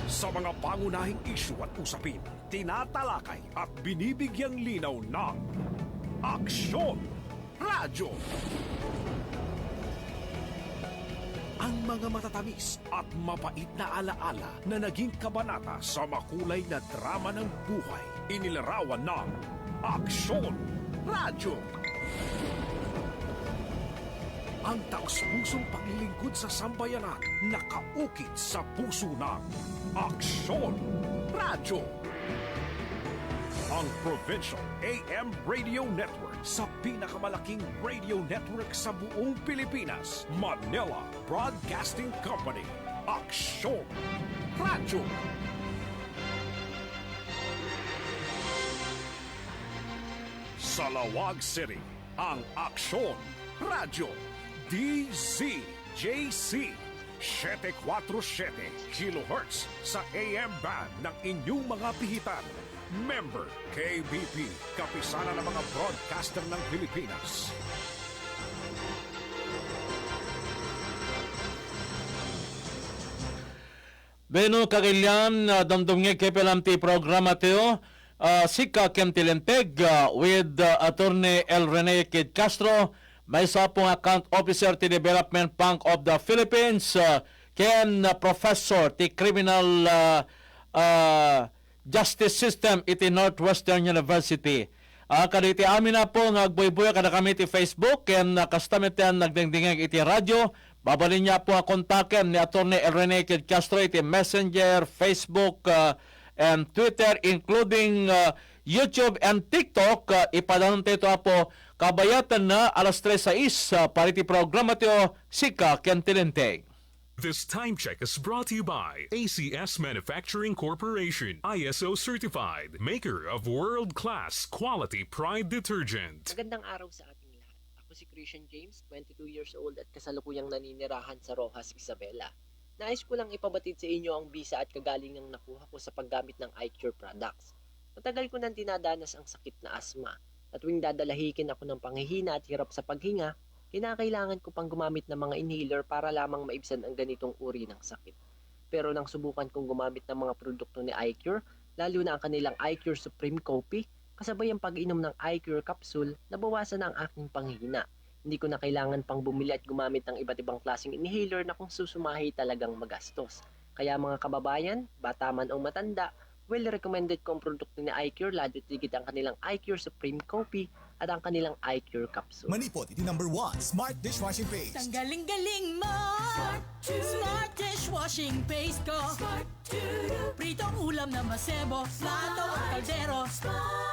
Sa mga pangunahing isyu at usapin, tinatalakay at binibigyang linaw ng Aksyon! Radyo! Ang mga matatamis at mapait na alaala na naging kabanata sa makulay na drama ng buhay, inilarawan ng Aksyon! Radyo! Ang taos-pusong paglilingkod sa sambayanan nakaukit sa puso ng Aksyon! Radyo! Ang Provincial AM Radio Network sa pinakamalaking radio network sa buong Pilipinas, Manila Broadcasting Company. Aksyon! Radyo! Sa Lawag City, ang Aksyon! Radyo! DZJC 747 kHz sa AM band ng inyong mga pihitan. Member KBP, kapisanan ng mga broadcaster ng Pilipinas. Beno kagilian damdumngi kepelamti programa teo Sika Kemtilenteg with Attorney El Rene Kid Castro, may isa pong account officer ti Development Bank of the Philippines, ken Professor ti Criminal Justice System iti Northwestern University. Kaditi amin na po ngagboy-boy kada kami ti Facebook ken kastamit yan nagdingdingeg iti radyo. Babalin niya po ang kontaken ni Attorney El Rene Kid Castro iti Messenger, Facebook, and Twitter, including YouTube and TikTok. Ipadaan ito po kabayatan na alas 3:06 para iti programa ito Sika Kemtilenteg. This time check is brought to you by ACS Manufacturing Corporation, ISO certified, maker of world-class quality Pride Detergent. Magandang araw sa ating lahat. Ako si Christian James, 22 years old at kasalukuyang naninirahan sa Rojas, Isabela. Nais ko lang ipabatid sa inyo ang bisa at kagalingang nakuha ko sa paggamit ng iCure products. Matagal ko nang dinadanas ang sakit na asma at tuwing dadalahikin ako ng panghihina at hirap sa paghinga, kinakailangan ko pang gumamit ng mga inhaler para lamang maibsan ang ganitong uri ng sakit. Pero nang subukan kong gumamit ng mga produkto ni iCure, lalo na ang kanilang iCure Supreme Coffee, kasabay ang pag-inom ng iCure capsule, nabawasan na ang aking panghihina. Hindi ko na kailangan pang bumili at gumamit ng iba't ibang klaseng inhaler na kung susumahi talagang magastos. Kaya mga kababayan, bata man o matanda, well recommended ko ang produkto ni iCure, lalo tigit ang kanilang iCure Supreme Coffee at ang kanilang iCure capsule. Manipot, iti number 1, Smart Dishwashing Paste. Tanggaling-galing mo! Smart dishwashing paste ko. Pritong ulam na masebo, plato at kaldero.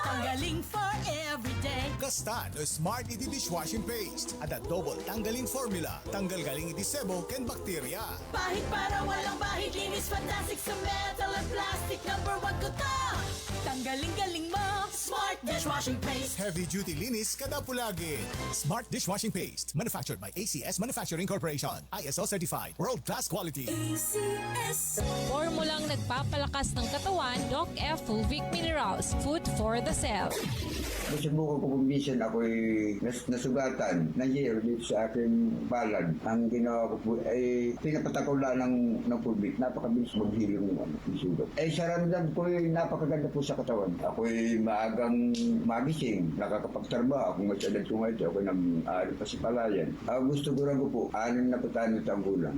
Tanggaling for everyday. Gasta no Smart iti Dishwashing Paste. At double tanggaling formula. Tanggal galing iti sebo ken bakterya. Bahid para walang bahid, linis fantastic sa metal at plastic. Number 1 ko to! Tanggaling-galing mo! Smart dishwashing paste. Heavy duty linis kada pulagi. Smart Dishwashing Paste. Manufactured by ACS Manufacturing Corporation. ISO certified. World-class quality. ACS. Formulang nagpapalakas ng katawan, Doc F. Fulvic Minerals. Food for the cell. Nasubukan ko kung minsan ako'y nasugatan ng year dito sa aking balad. Ang ginawa ko po ay pinapatakaw lang ng public. Napakabilis maghilong ng sugat. Sa ramdam ko ay napakaganda po sa katawan. Ako'y maagang magising. Nakakapagtrabaho. Kung mas edad ko ngayon, ako'y nag-aaral pa sa palayan. Gusto ko po, 6 na patano ang gulang.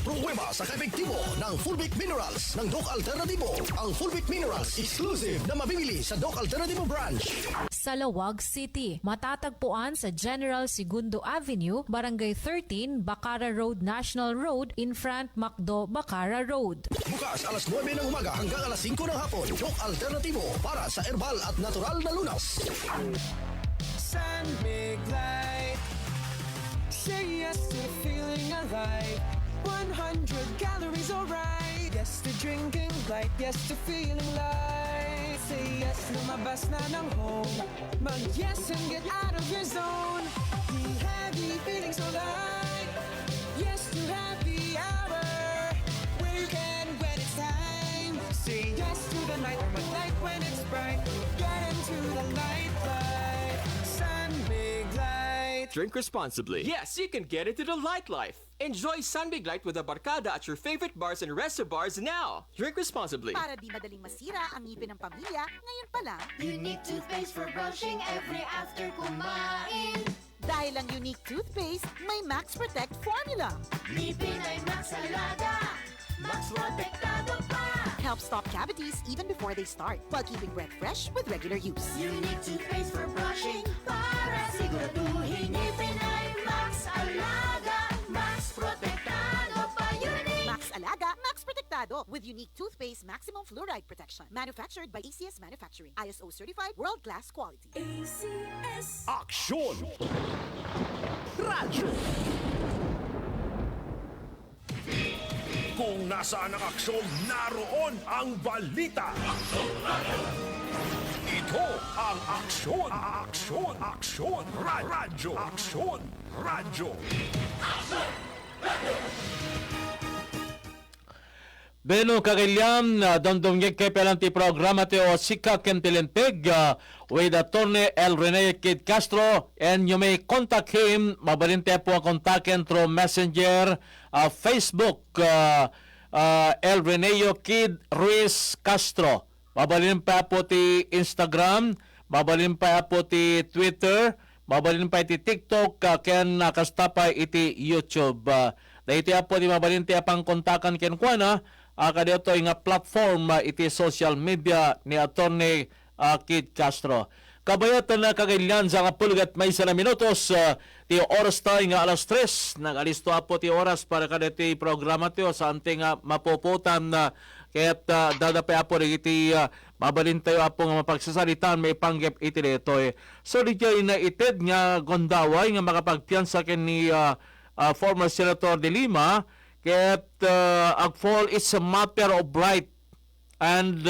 Pruweba sa kaepektibo ng Fulvic Minerals ng Doc Alternativo. Ang Fulvic Minerals exclusive na mabibili sa Doc Alternativo branch. Sa Lawag City, matatagpuan sa General Segundo Avenue, Barangay 13, Bacara Road National Road, Infront Macdo, Bacara Road. Bukas alas 9 ng umaga hanggang alas 5 ng hapon. Doc Alternativo para sa herbal at natural na lunas. San Mig Light. Say yes to feeling alive. 100 calories, alright. Yes to drinking light. Yes to feeling light. Say yes, lumabas na ng home. Mag-yes and get out of your zone. The heavy feeling so light. Yes to happy hour. Where you can when it's time. Say yes to the night or light when it's bright. Get into the light. Sun Big Light. Drink responsibly. Yes, you can get into the light life. Enjoy Sunbig Light with a barkada at your favorite bars and resto bars now. Drink responsibly. Para di madaling masira ang ngipin ng pamilya, ngayon pa lang. Unique toothpaste for brushing every after kumain. Dahil ang unique toothpaste, may Max Protect formula. Ngipin ay Max Alaga, Max Protektado pa. Helps stop cavities even before they start, while keeping breath fresh with regular use. Unique toothpaste for brushing, para siguraduhin ngipin ay Max Alaga, Max Protektado pa. Unique Max Alaga, Max Protektado with unique toothpaste maximum fluoride protection. Manufactured by ACS Manufacturing. ISO certified world-class quality. ACS. Aksyon! Radyo! Kung nasaan ang aksyon, naroon ang balita. Ito ang aksyon. Aksyon. Aksyon. Radyo. Aksyon. Radyo. Beno kagilyam na domdomgek kay pelanti programa teo Sika Kentilenteg with attorney El Rene Kid Castro, and you may contact him. Mabalinte po ang kontakin through Messenger, Facebook, El Reneo Kid Ruiz Castro. Mabalin pa po ti Instagram, mabalin pa po ti Twitter, mabalin pa iti TikTok, ken nakastapay iti YouTube. Dahiti po di mabalin ti apang kontakan ken kuana, kadito nga platform iti social media ni Attorney Kid Castro. Kabayatan na kagailan sa kapulgat may sana minutos, ti oras tayo nga alas 3, nag-alisto po ti oras para kaditi programa tiyo sa anting mapuputan na kaya't dadapay po iti mabalin tayo po nga mapagsasalitan may panggap iti dito. So di kayo na ited nga gondaway nga makapagpiyansa ken ni former Senator De Lima, kaya't agfall is a matter of right, and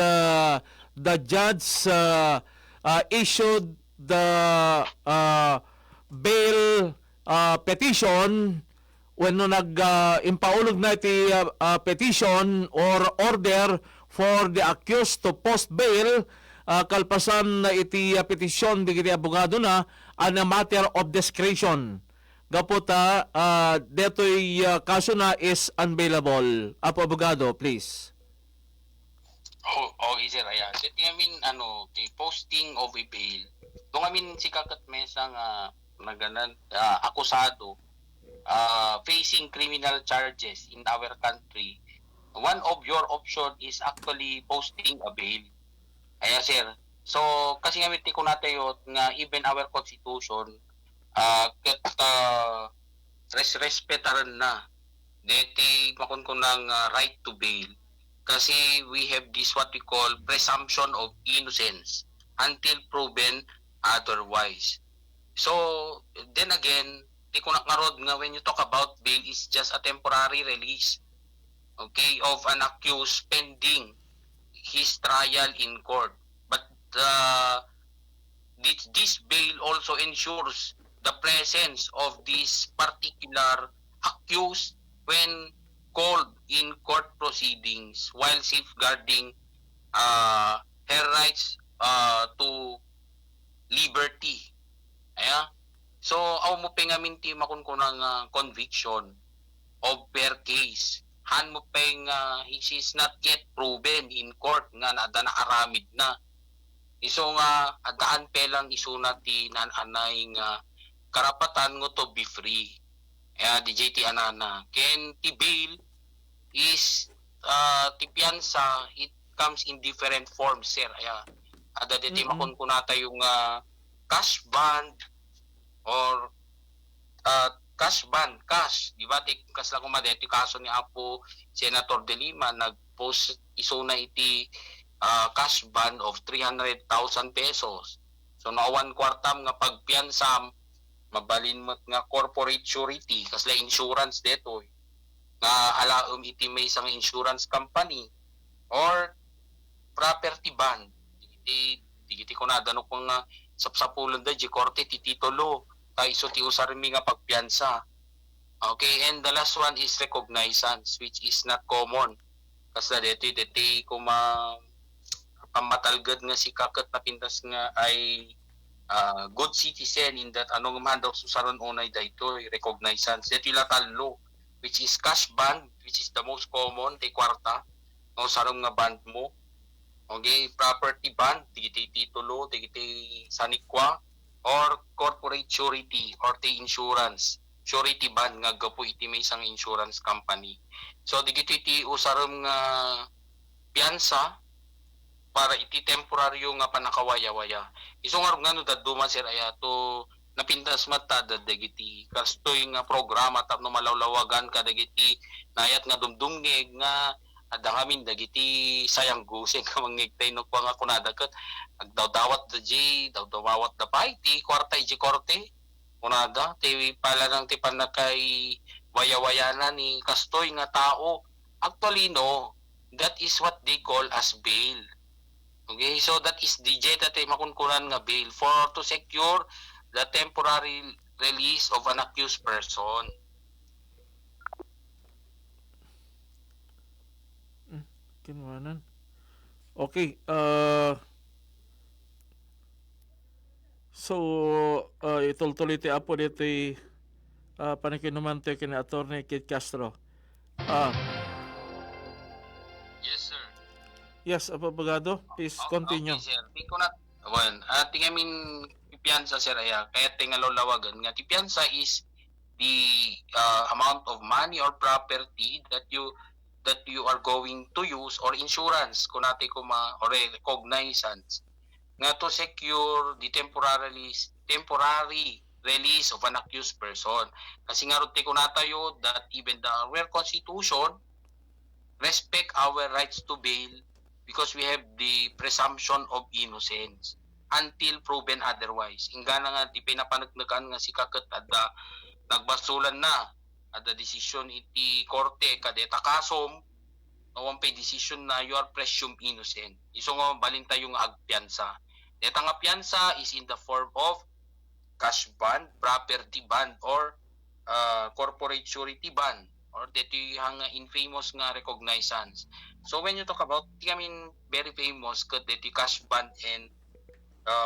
the judge issued the bail petition when nag-impaulog na iti petition or order for the accused to post bail, kalpasan na iti petition di iti abogado na a matter of discretion. Gaputa, deto'y kaso na is unbailable. Apo abogado, please. Okay, sir. Ayan. So, the posting of a bail. Kung si kakat mesa nga akusado facing criminal charges in our country, one of your option is actually posting a bail. Ayan, sir. So, kasi nga ko natin nga even our constitution, respetaran na deti makon ko ng right to bail. Kasi we have this what we call presumption of innocence until proven otherwise. So, then again, di ko nakarod nga when you talk about bail is just a temporary release, okay, of an accused pending his trial in court. But this bail also ensures the presence of this particular accused when called in court proceedings while safeguarding her rights to liberty. Aya. So, aw mo pengaminti makunkunang conviction of per case. Han mo peng he is not yet proven in court nga nada na aramid na. Iso nga adaan pelang isuna ti nananay nga karapatan ngo to be free. DJ ti anana. Ken ti bail is ti piyansa, it comes in different forms, sir. Ada diti makunkunata yung cash bond or cash, di ba? Kas lang kumadeti kaso ni Apo Senator De Lima, nag-post iso na iti cash bond of 300,000 pesos. So naawan kwartam nga pagpiansam, mabalin mo nga corporate surety, kasla insurance deto, nga alaom iti may isang insurance company or property bond. Digiti ko na dano kung sapsapulon da di korte ti titulo kay iso ti usarmi nga pagpiansa. Okay, and the last one is recognizance, which is not common. Kasi deti ko pamatalgad nga si kakat na pintas nga ay good citizen in that anong man daw susaron unay daytoy recognizance. Deti latalo, which is cash bond, which is the most common, ti kwarta, no sarong nga band mo. Okay, property bond, digiti titulo, digiti sanikwa, or corporate surety, or the insurance. Surety bond nga gapo iti may isang insurance company. So, digiti iti usaram nga piyansa para iti temporaryo nga panakawaya-waya. Isong nga no daduma sir ayato napintas mata digiti kastoy nga programa tapno malawlawagan ka digiti nayat nga dumdungeg nga ada kami dagiti sayang gusing ka mangigtay no pa nga kunadakat agdawdawat da J dawdawat da pay ti kwarta iji korte kunada ti pala nang ti panakay waya-wayana ni kastoy nga tao actually no, that is what they call as bail. Okay, so that is DJ that ay makunkunan nga bail for to secure the temporary release of an accused person. Kinwanan. Okay, so itultuloy ti apo dito panikinumante kini Attorney Kit Castro. Yes, sir. Yes, abogado, please continue. Okay, sir. Di ko na, tingamin piyansa, sir, kaya tingalolawagan nga, piyansa is the amount of money or property that you are going to use or insurance, kunati ko or recognizance, nga to secure the temporary release of an accused person. Kasi nga ruti ko natayo that even our Constitution respect our rights to bail because we have the presumption of innocence until proven otherwise. Ingana nga di pinapanagnagan nga si kakat ada nagbasulan na ada desisyon iti korte kadeta kasom nawang pay decision na you are presumed innocent. Iso nga balin tayo nga agpiansa. Deta nga piansa is in the form of cash bond, property bond, or corporate surety bond, or dito yung infamous nga recognizance. So when you talk about, very famous ka dito cash bond and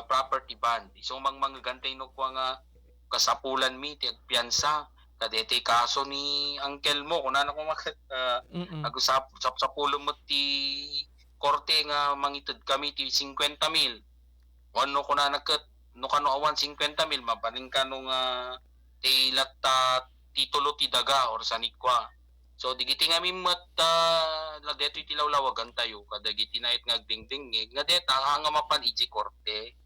property bond. So mga gantay no ko nga kasapulan mi ti piansa kadete kaso ni uncle mo kuno ko agusap sa pulo mo ti korte nga mangitud kami ti 50,000. Ano ko na nagkat no kano awan 50,000 mabaling kano nga ti latta titulo ti daga or sanikwa. So digiti nga mi ladeto iti lawlawagan tayo kadagiti nait nga agdingding nga deta hanga mapan iji korte.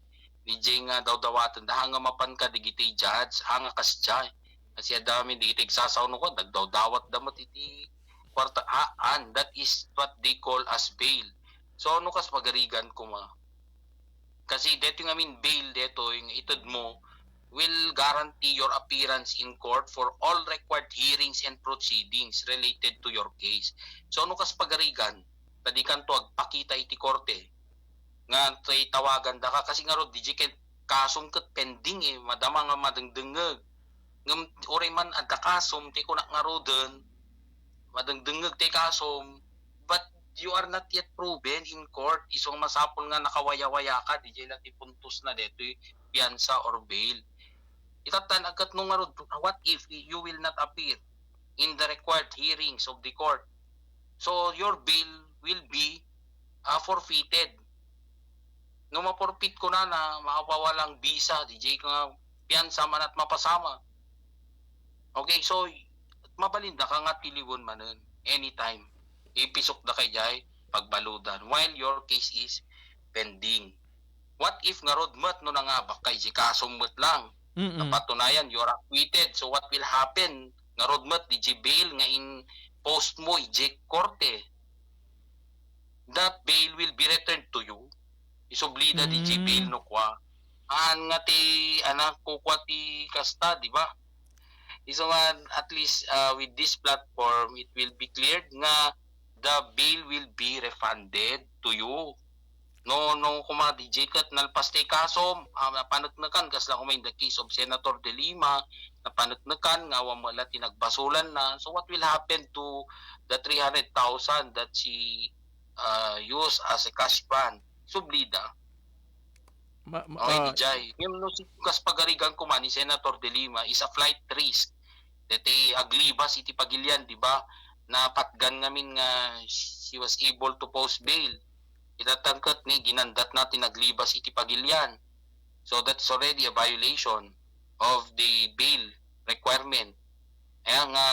DJ nga daw-dawatan hanga mapan ka digiti judge hanga kasjay. Kasi adami digiti sasaw no ko dagdaw-dawat damot iti kwarta that is what they call as bail. So ano kas pagarigan ko kasi dito nga bail dito yung itod mo will guarantee your appearance in court for all required hearings and proceedings related to your case. So ano kas pagarigan tadi kan to agpakita iti korte nga tay tawagan da ka kasi nga ro DJ kasong ket pending madama nga madengdengeg ngem oray man adda kasom ti kunak nga ro den madengdengeg ti kasom but you are not yet proven in court. Isong masapol nga nakawaya-waya ka, DJ lati puntos na dito. piyansa or bail. Itatan agad nung nga rod, what if you will not appear in the required hearings of the court? So your bail will be forfeited. No maporfit ko na makapawalang visa, DJ ka nga piyansa man at mapasama. Okay, so mabalinda ka nga tiliwon manen anytime. Ipisok da kay jay pagbaludan while your case is pending. What if nga rodmat no nangabak kay si kasumot lang? Napatunayan you're acquitted. So what will happen? Nga rodmat di bail nga in post mo ije korte. That bail will be returned to you. Isublida di bail no kwa. Nga ti anak ko kwa ti kasta, di ba? So at least with this platform, it will be cleared nga the bail will be refunded to you. No kuma DJ kat nalpastay kaso napanatnakan kasla kuma in the case of Senator De Lima napanatnakan nga wala tinagbasulan na. So what will happen to the 300,000 that she used as a cash fund? Sublida. Okay, DJ. Yung no si kas pagarigan kuma ni Senator De Lima is a flight risk. Dete aglibas iti pagilyan, di ba? Na patgan ngamin nga she was able to post bail. Itatangkat ni ginandat natin naglibas iti pagilyan. So that's already a violation of the bail requirement. Kaya nga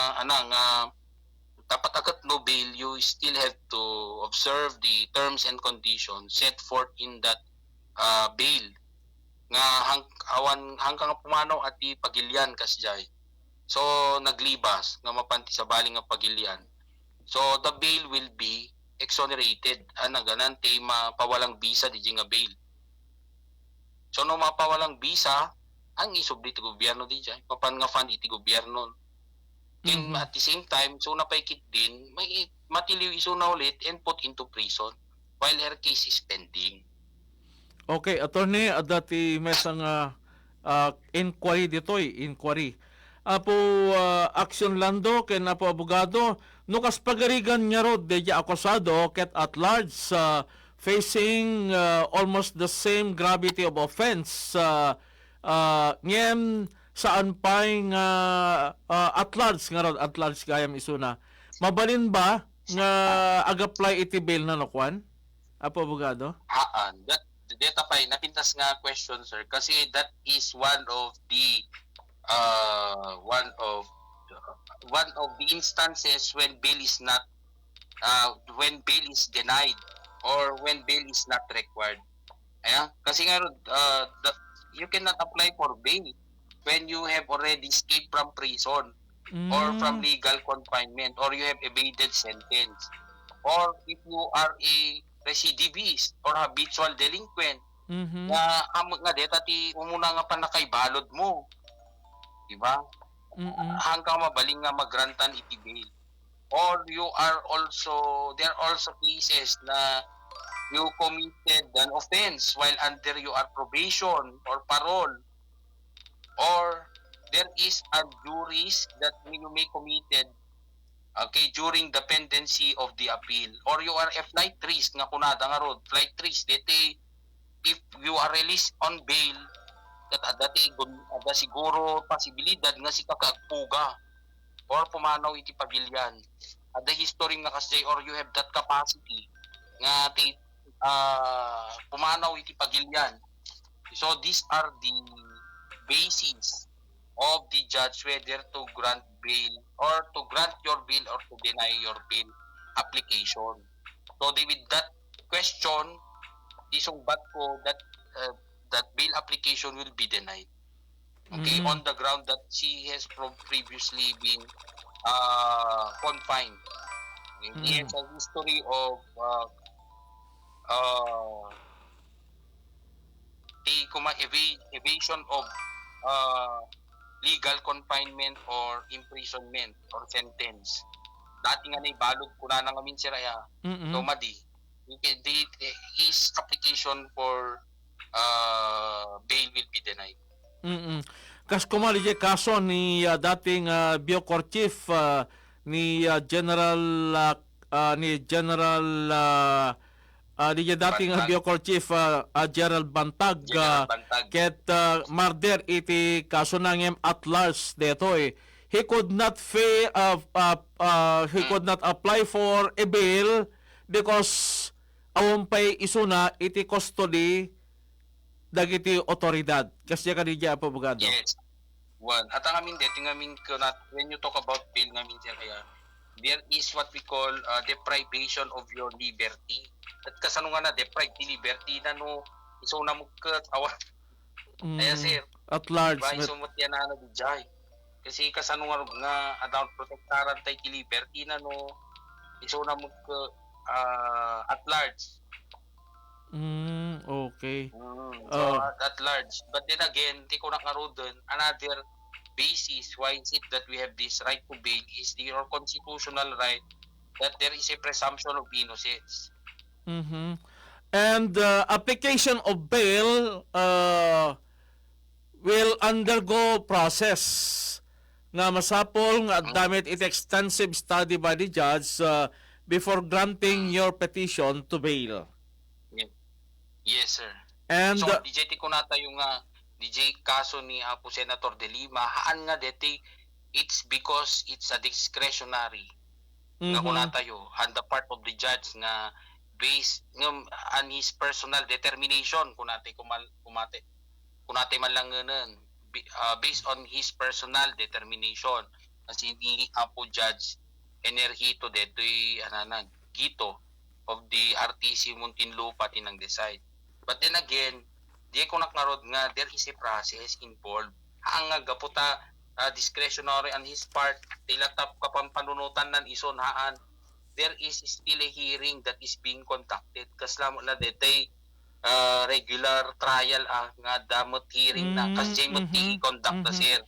dapat agad no bail, you still have to observe the terms and conditions set forth in that bail. Nga hanggang pumanaw at pagilyan kasjay. So naglibas nga mapanti sa baling nga pagilyan. So the bail will be exonerated. Ganan te mapawalang visa di nga bail. So no mapawalang visa, ang isubli ti gobyerno di jay. Papan nga fund iti gobyerno. And at the same time, so napaikit din, may matiliw iso na ulit and put into prison while her case is pending. Okay, attorney, dati mesang inquiry ditoy, inquiry. Apo action lando ken apo abogado nukas pagarigan niya rod de akusado ket at large facing almost the same gravity of offense ngem saan pay nga at large nga rod at large gayam isuna mabalin ba nga ag-apply iti bail na nokwan apo abogado? Data pay napintas nga question sir kasi that is one of the instances when bail is not denied or when bail is not required. Ayan, kasi nga you cannot apply for bail when you have already escaped from prison or from legal confinement or you have evaded sentence or if you are a recidivist or habitual delinquent nga deta ti umuna nga panakaibalod mo. Diba? Hanggang mabaling nga magrantan iti bail. Or you are also, there are also cases na you committed an offense while under your probation or parole. Or there is a juris that you may committed during the pendency of the appeal. Or you are a flight risk nga kunada nga rod. Flight risk, dete, if you are released on bail, dati ada siguro posibilidad nga si kakagpuga or pumanaw iti pagilyan. Ada history nga kasjay or you have that capacity nga pumanaw iti pagilyan. So these are the basis of the judge whether to grant bail or to grant your bail or to deny your bail application. So with that question, isungbat ko that bail application will be denied. Okay, on the ground that she has previously been confined. He has a history of evasion of legal confinement or imprisonment or sentence. Dati nga naibalog ko na ngamin si Raya. Tomadi. His application for bail will be denied. Kas kumali kaso ni dating Bucor Chief ni General di dating Bantag. Biocor Chief Gerald Bantag, ket marder iti kaso nangem at large detoy. He could not he could not apply for a bail because awon pay isuna iti custody dagiti otoridad. Kasi kanidya po abogado. Yes. One. At ang amin dito, when you talk about bail namin sir, kaya there is what we call deprivation of your liberty. At kasano nga na deprive the liberty na no iso na mo kat awa. Kaya sir, At large. diba iso mo tiyan na dijay. Kasi kasano nga adult protectaran tay ki liberty na no iso na mo at large. Okay. So at large. But then again, di ko nakaroon another basis why is it that we have this right to bail is your constitutional right that there is a presumption of innocence. And application of bail will undergo process nga masapol nga damit it extensive study by the judge before granting your petition to bail. Yes, sir. And so, DJ ti ko nata yung DJ kaso ni Apo Senator De Lima, haan nga deti, it's because it's a discretionary. Nga ko natayo, on the part of the judge nga based on his personal determination, kunate man lang ngayon, based on his personal determination. Kasi ni Apo Judge Enerhito deto'y gito of the RTC Muntinlupa tinang decide. But then again, di ko nakarod nga there is a process involved. Ang gaputa discretionary on his part, tilatap kapampanunutan ng ison haan, there is still a hearing that is being conducted. Kaslam na detay regular trial nga damot hearing na kasi mo conduct na sir.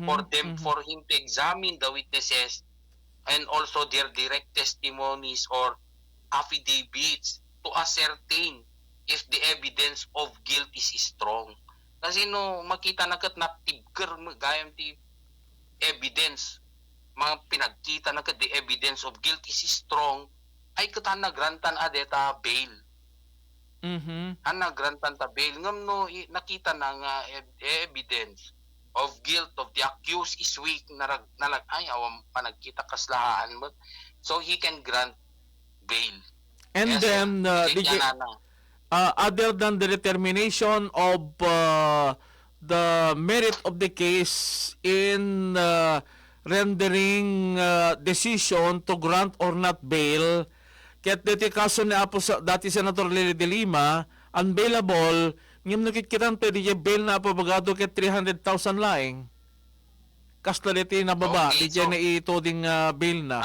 For him to examine the witnesses and also their direct testimonies or affidavits to ascertain if the evidence of guilt is strong. Kasi no, makita na kat natibker gayam ti evidence, mga pinagkita na kat the evidence of guilt is strong, ay katan na grantan adeta bail. Ana grantan ta bail. Ngam no, nakita na nga evidence of guilt of the accused is weak, ay awam panagkita kaslahaan mo. So he can grant bail. And yes, then other than the determination of the merit of the case in rendering decision to grant or not bail, ket diti kaso ni Apo dati Senator Lily de Lima, unbailable, ngim nakikitang pwede bail na Apo bagado ket 300,000 laing. Kasla diti na baba, di na itoding bail na.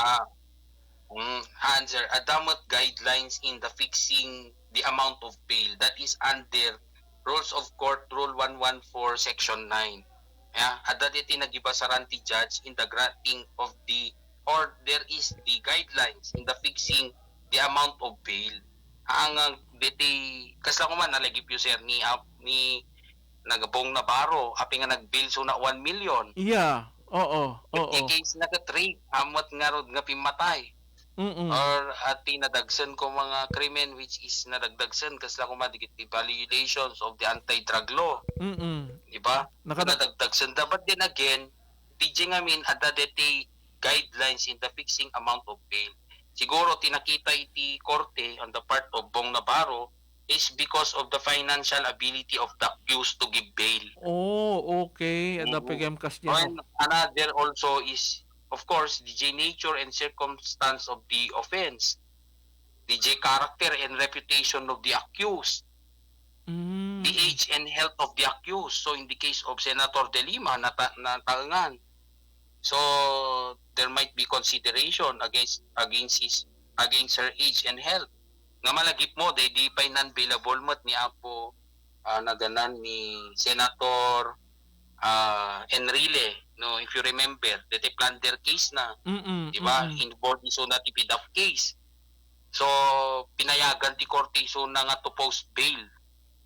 Answer, adamot guidelines in the fixing the amount of bail that is under Rules of Court Rule 114 Section 9. Yeah, ada diti nagibasaran ti judge in the granting of the or there is the guidelines in the fixing the amount of bail. Ang diti kasla ko man nalagip yu sir ni nagabong Navarro api nga nagbail so na 1 million. Yeah. Oo. In case nag-trade amot nga rod nga pimatay. Or at tinadagsan ko mga krimen which is nadagdagsan kasla ko madigit the violations of the anti-drug law. Diba? Nadagdagsan. But then again, PJ ngamin ada deti guidelines in the fixing amount of bail. Siguro tinakita iti korte on the part of Bong Navarro is because of the financial ability of the accused to give bail. Oh, okay. Ada pagam kasya. And another also is of course, DJ nature and circumstance of the offense, DJ character and reputation of the accused, the age and health of the accused. So in the case of Senator De Lima, nataangan. So there might be consideration against her age and health. Nga malagip mo, di pa'y non-bailable mat ni Apo naganan ni Senator Enrile. No, if you remember, the plunder case na, di ba? Involved iso na ti PDAP case. So, pinayagan ti korte iso na nga to post bail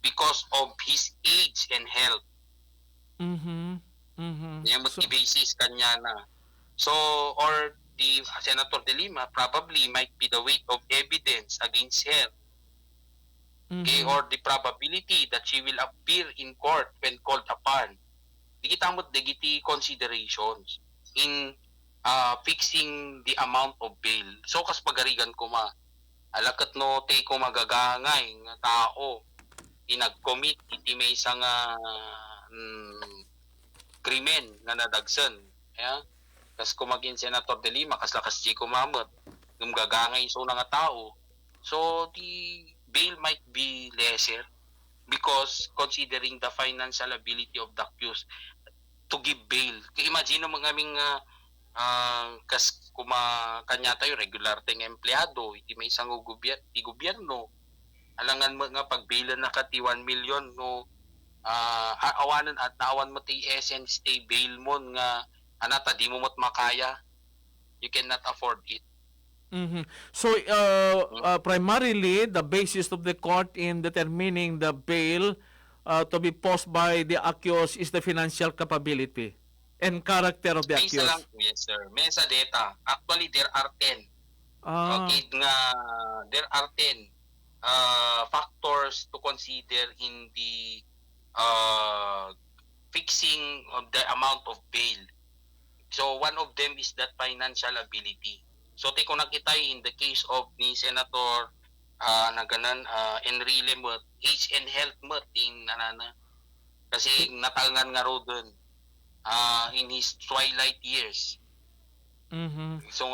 because of his age and health. Yan mo ti basis kanya na. So, or the Senator De Lima probably might be the weight of evidence against her Okay, or the probability that she will appear in court when called upon. Di kita mo dagiti considerations in fixing the amount of bail. So kas pagarigan ko alakat no te ko magagangay nga tao inag-commit iti may isang krimen nga nadagsen. Kas kumagin Senator De Lima, kas lakas di kumamot, gagangay so nga tao. So the bail might be lesser because considering the financial ability of the accused to give bail. Imagine mo aming kas kanya tayo regular tayong empleyado, iti may isang gobyerno. Alangan mo nga pagbailan na ka ti 1 million no awanan at naawan mo ti SN stay bail mo nga anata di mo mo't makaya. You cannot afford it. So, primarily, the basis of the court in determining the bail to be posed by the accused is the financial capability and character of the accused. Yes, sir. May sa data. Actually, there are 10. Okay, nga, there are 10 factors to consider in the fixing of the amount of bail. So, one of them is that financial ability. So, ko nakita in the case of ni Senator Enrile Mut, age and health mut in kasi natalngan nga ro dun in his twilight years. So,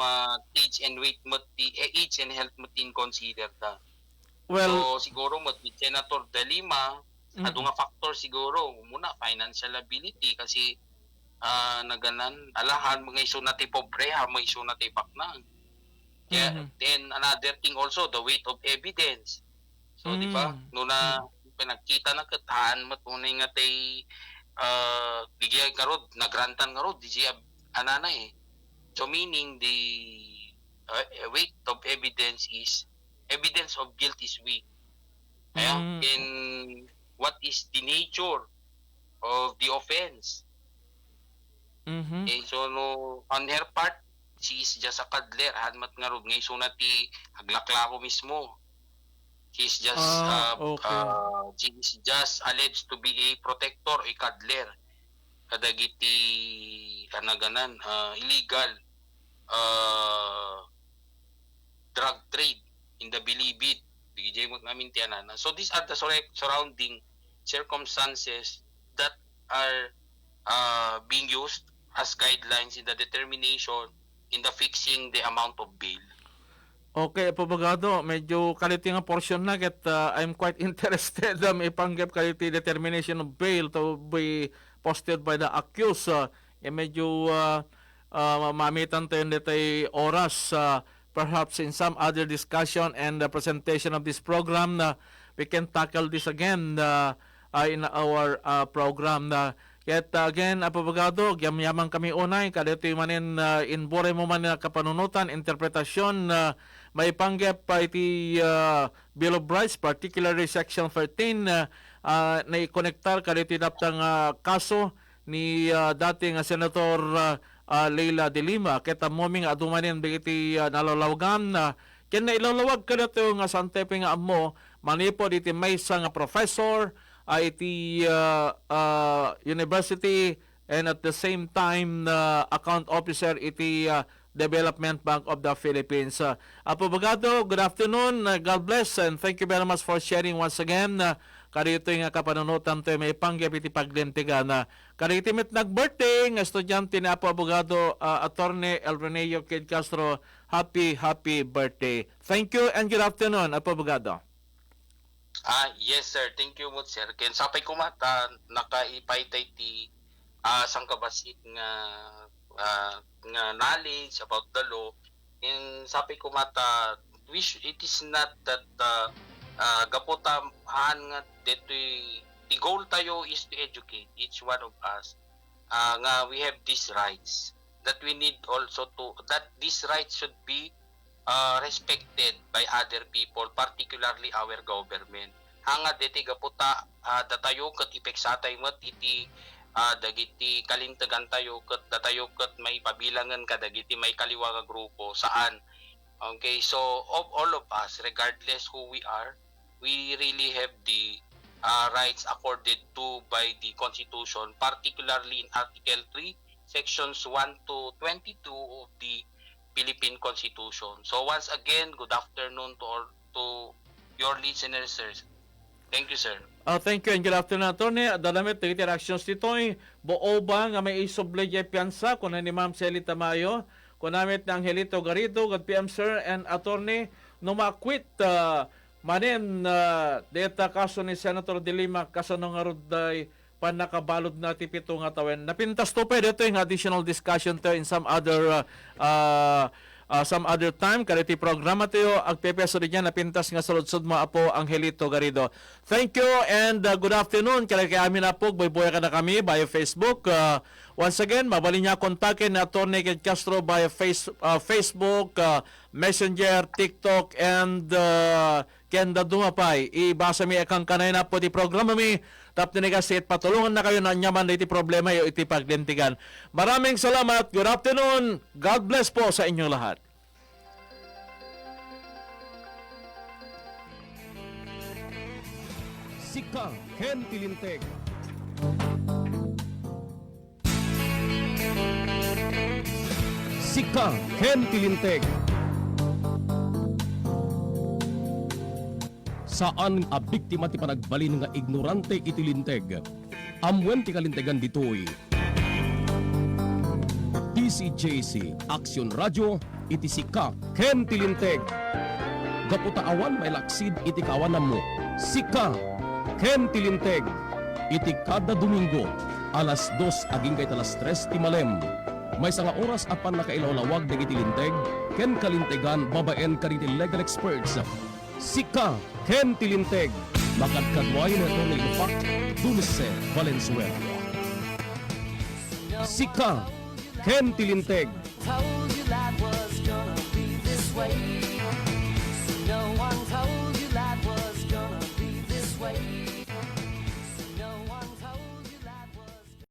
age and weight mut, age and health mut in consider ta. So, siguro mut ni Senator De Lima, ado nga factor siguro, muna financial ability kasi naganan alahan mga iso na ti pobreha, mga iso na ti baknang. Then another thing also, the weight of evidence. So di ba no na pinagkita na kataan matunay nga tay digya karod nagrantan karod di siya anana so meaning the weight of evidence is evidence of guilt is weak. In what is the nature of the offense. Okay, so no, on her part, she is just a cuddler. Hanmat nga rod ngay so na ti aglaklako mismo. She is just she is just alleged to be a protector, a cuddler. Kadagiti kanaganan illegal drug trade in the Bilibid. Bigay mo namin tiyanan. So these are the surrounding circumstances that are being used as guidelines in the determination in the fixing the amount of bail. Okay, Abogado, medyo kaliti nga portion na ket I'm quite interested may panggap kaliti determination of bail to be posted by the accused. Medyo mamitan tayo detay oras perhaps in some other discussion and the presentation of this program na we can tackle this again in our program na Yet again, Abogado, yaman kami unay, kadito manin inbore mo man na kapanunutan, interpretasyon na may panggap pa iti Bill of Rights, particularly Section 13, na ikonektar kadito daptang kaso ni dating Senator Leila De Lima. Kita moming adumanin bigiti nalalawgan na kaya ilalawag kadito nga santeping amo, manipod iti may nga professor, iti university and at the same time account officer iti Development Bank of the Philippines. Abogado, good afternoon. God bless and thank you very much for sharing once again. Karito nga kapanunutan to may panggap iti paglintigan. Karito mit nag-birthday ng estudyante ni Abogado Attorney Elreneo Kid Castro. Happy birthday. Thank you and good afternoon, Abogado. Yes sir, thank you mo sir. Ken sapay ko mata nakaipaytay ti sangkabasit nga knowledge about the law. In sapay ko mata wish it is not that gaputahan nga detoy the goal tayo is to educate each one of us nga we have these rights that we need also to that these rights should be respected by other people, particularly our government. Hanga deti gaputa datayo ket ipeksatay met iti dagiti kalintegan tayo ket datayo ket may pabilangan kadagiti may kaliwa nga grupo saan. Okay, so of all of us regardless who we are, we really have the rights accorded to by the Constitution, particularly in Article 3, Sections 1 to 22 of the Philippine Constitution. So once again, good afternoon to your listeners, sir. Thank you, sir. Thank you and good afternoon, Atty. Dalamit ng interactions dito'y buo ba nga may isoble jay piyansa kung ni Ma'am Celi Tamayo, kung namit ng Angelito Garrido, good PM, sir, and Atty. Numakwit manin data kaso ni Senator De Lima kasano nga roday panakabalod na tipito nga tawen. Napintas to pa dito yung additional discussion to in some other time kariti programa tayo agpepeso din yan napintas nga sulod-sud mo apo Angelito Garrido. Thank you and good afternoon kaya amin na po boy ka na kami via Facebook. Once again mabalin niya kontakin na Atty. Ked Castro via Facebook, Messenger, TikTok and Kenda Dumapay. Ibasa mi akang kanay na po di programa mi tap ni kasi patulungan na kayo na nyaman na iti problema yung iti paglintigan. Maraming salamat. Good afternoon. God bless po sa inyong lahat. Sika Ken Tilinteg. Sika Ken Tilinteg. Saan a biktima ti panagbalin nga ignorante itilinteg. Amwen ti kalintegan ditoy. DCJC Aksyon Radio iti Sika Ken Tilinteg. Gaputaawan may laksid iti kawanan mo. Sika Ken Tilinteg. Iti kada Domingo alas 2 aging kay alas 3 ti malem. May sanga oras apan nakailawlawag ng itilinteg. Ken kalintegan babaen kariti legal experts. Sika Ken Tilinteg. Makadkadway na ito ng Ilupak, Dulce, Valenzuela. Sika Ken Tilinteg. Told you life was gonna be this way.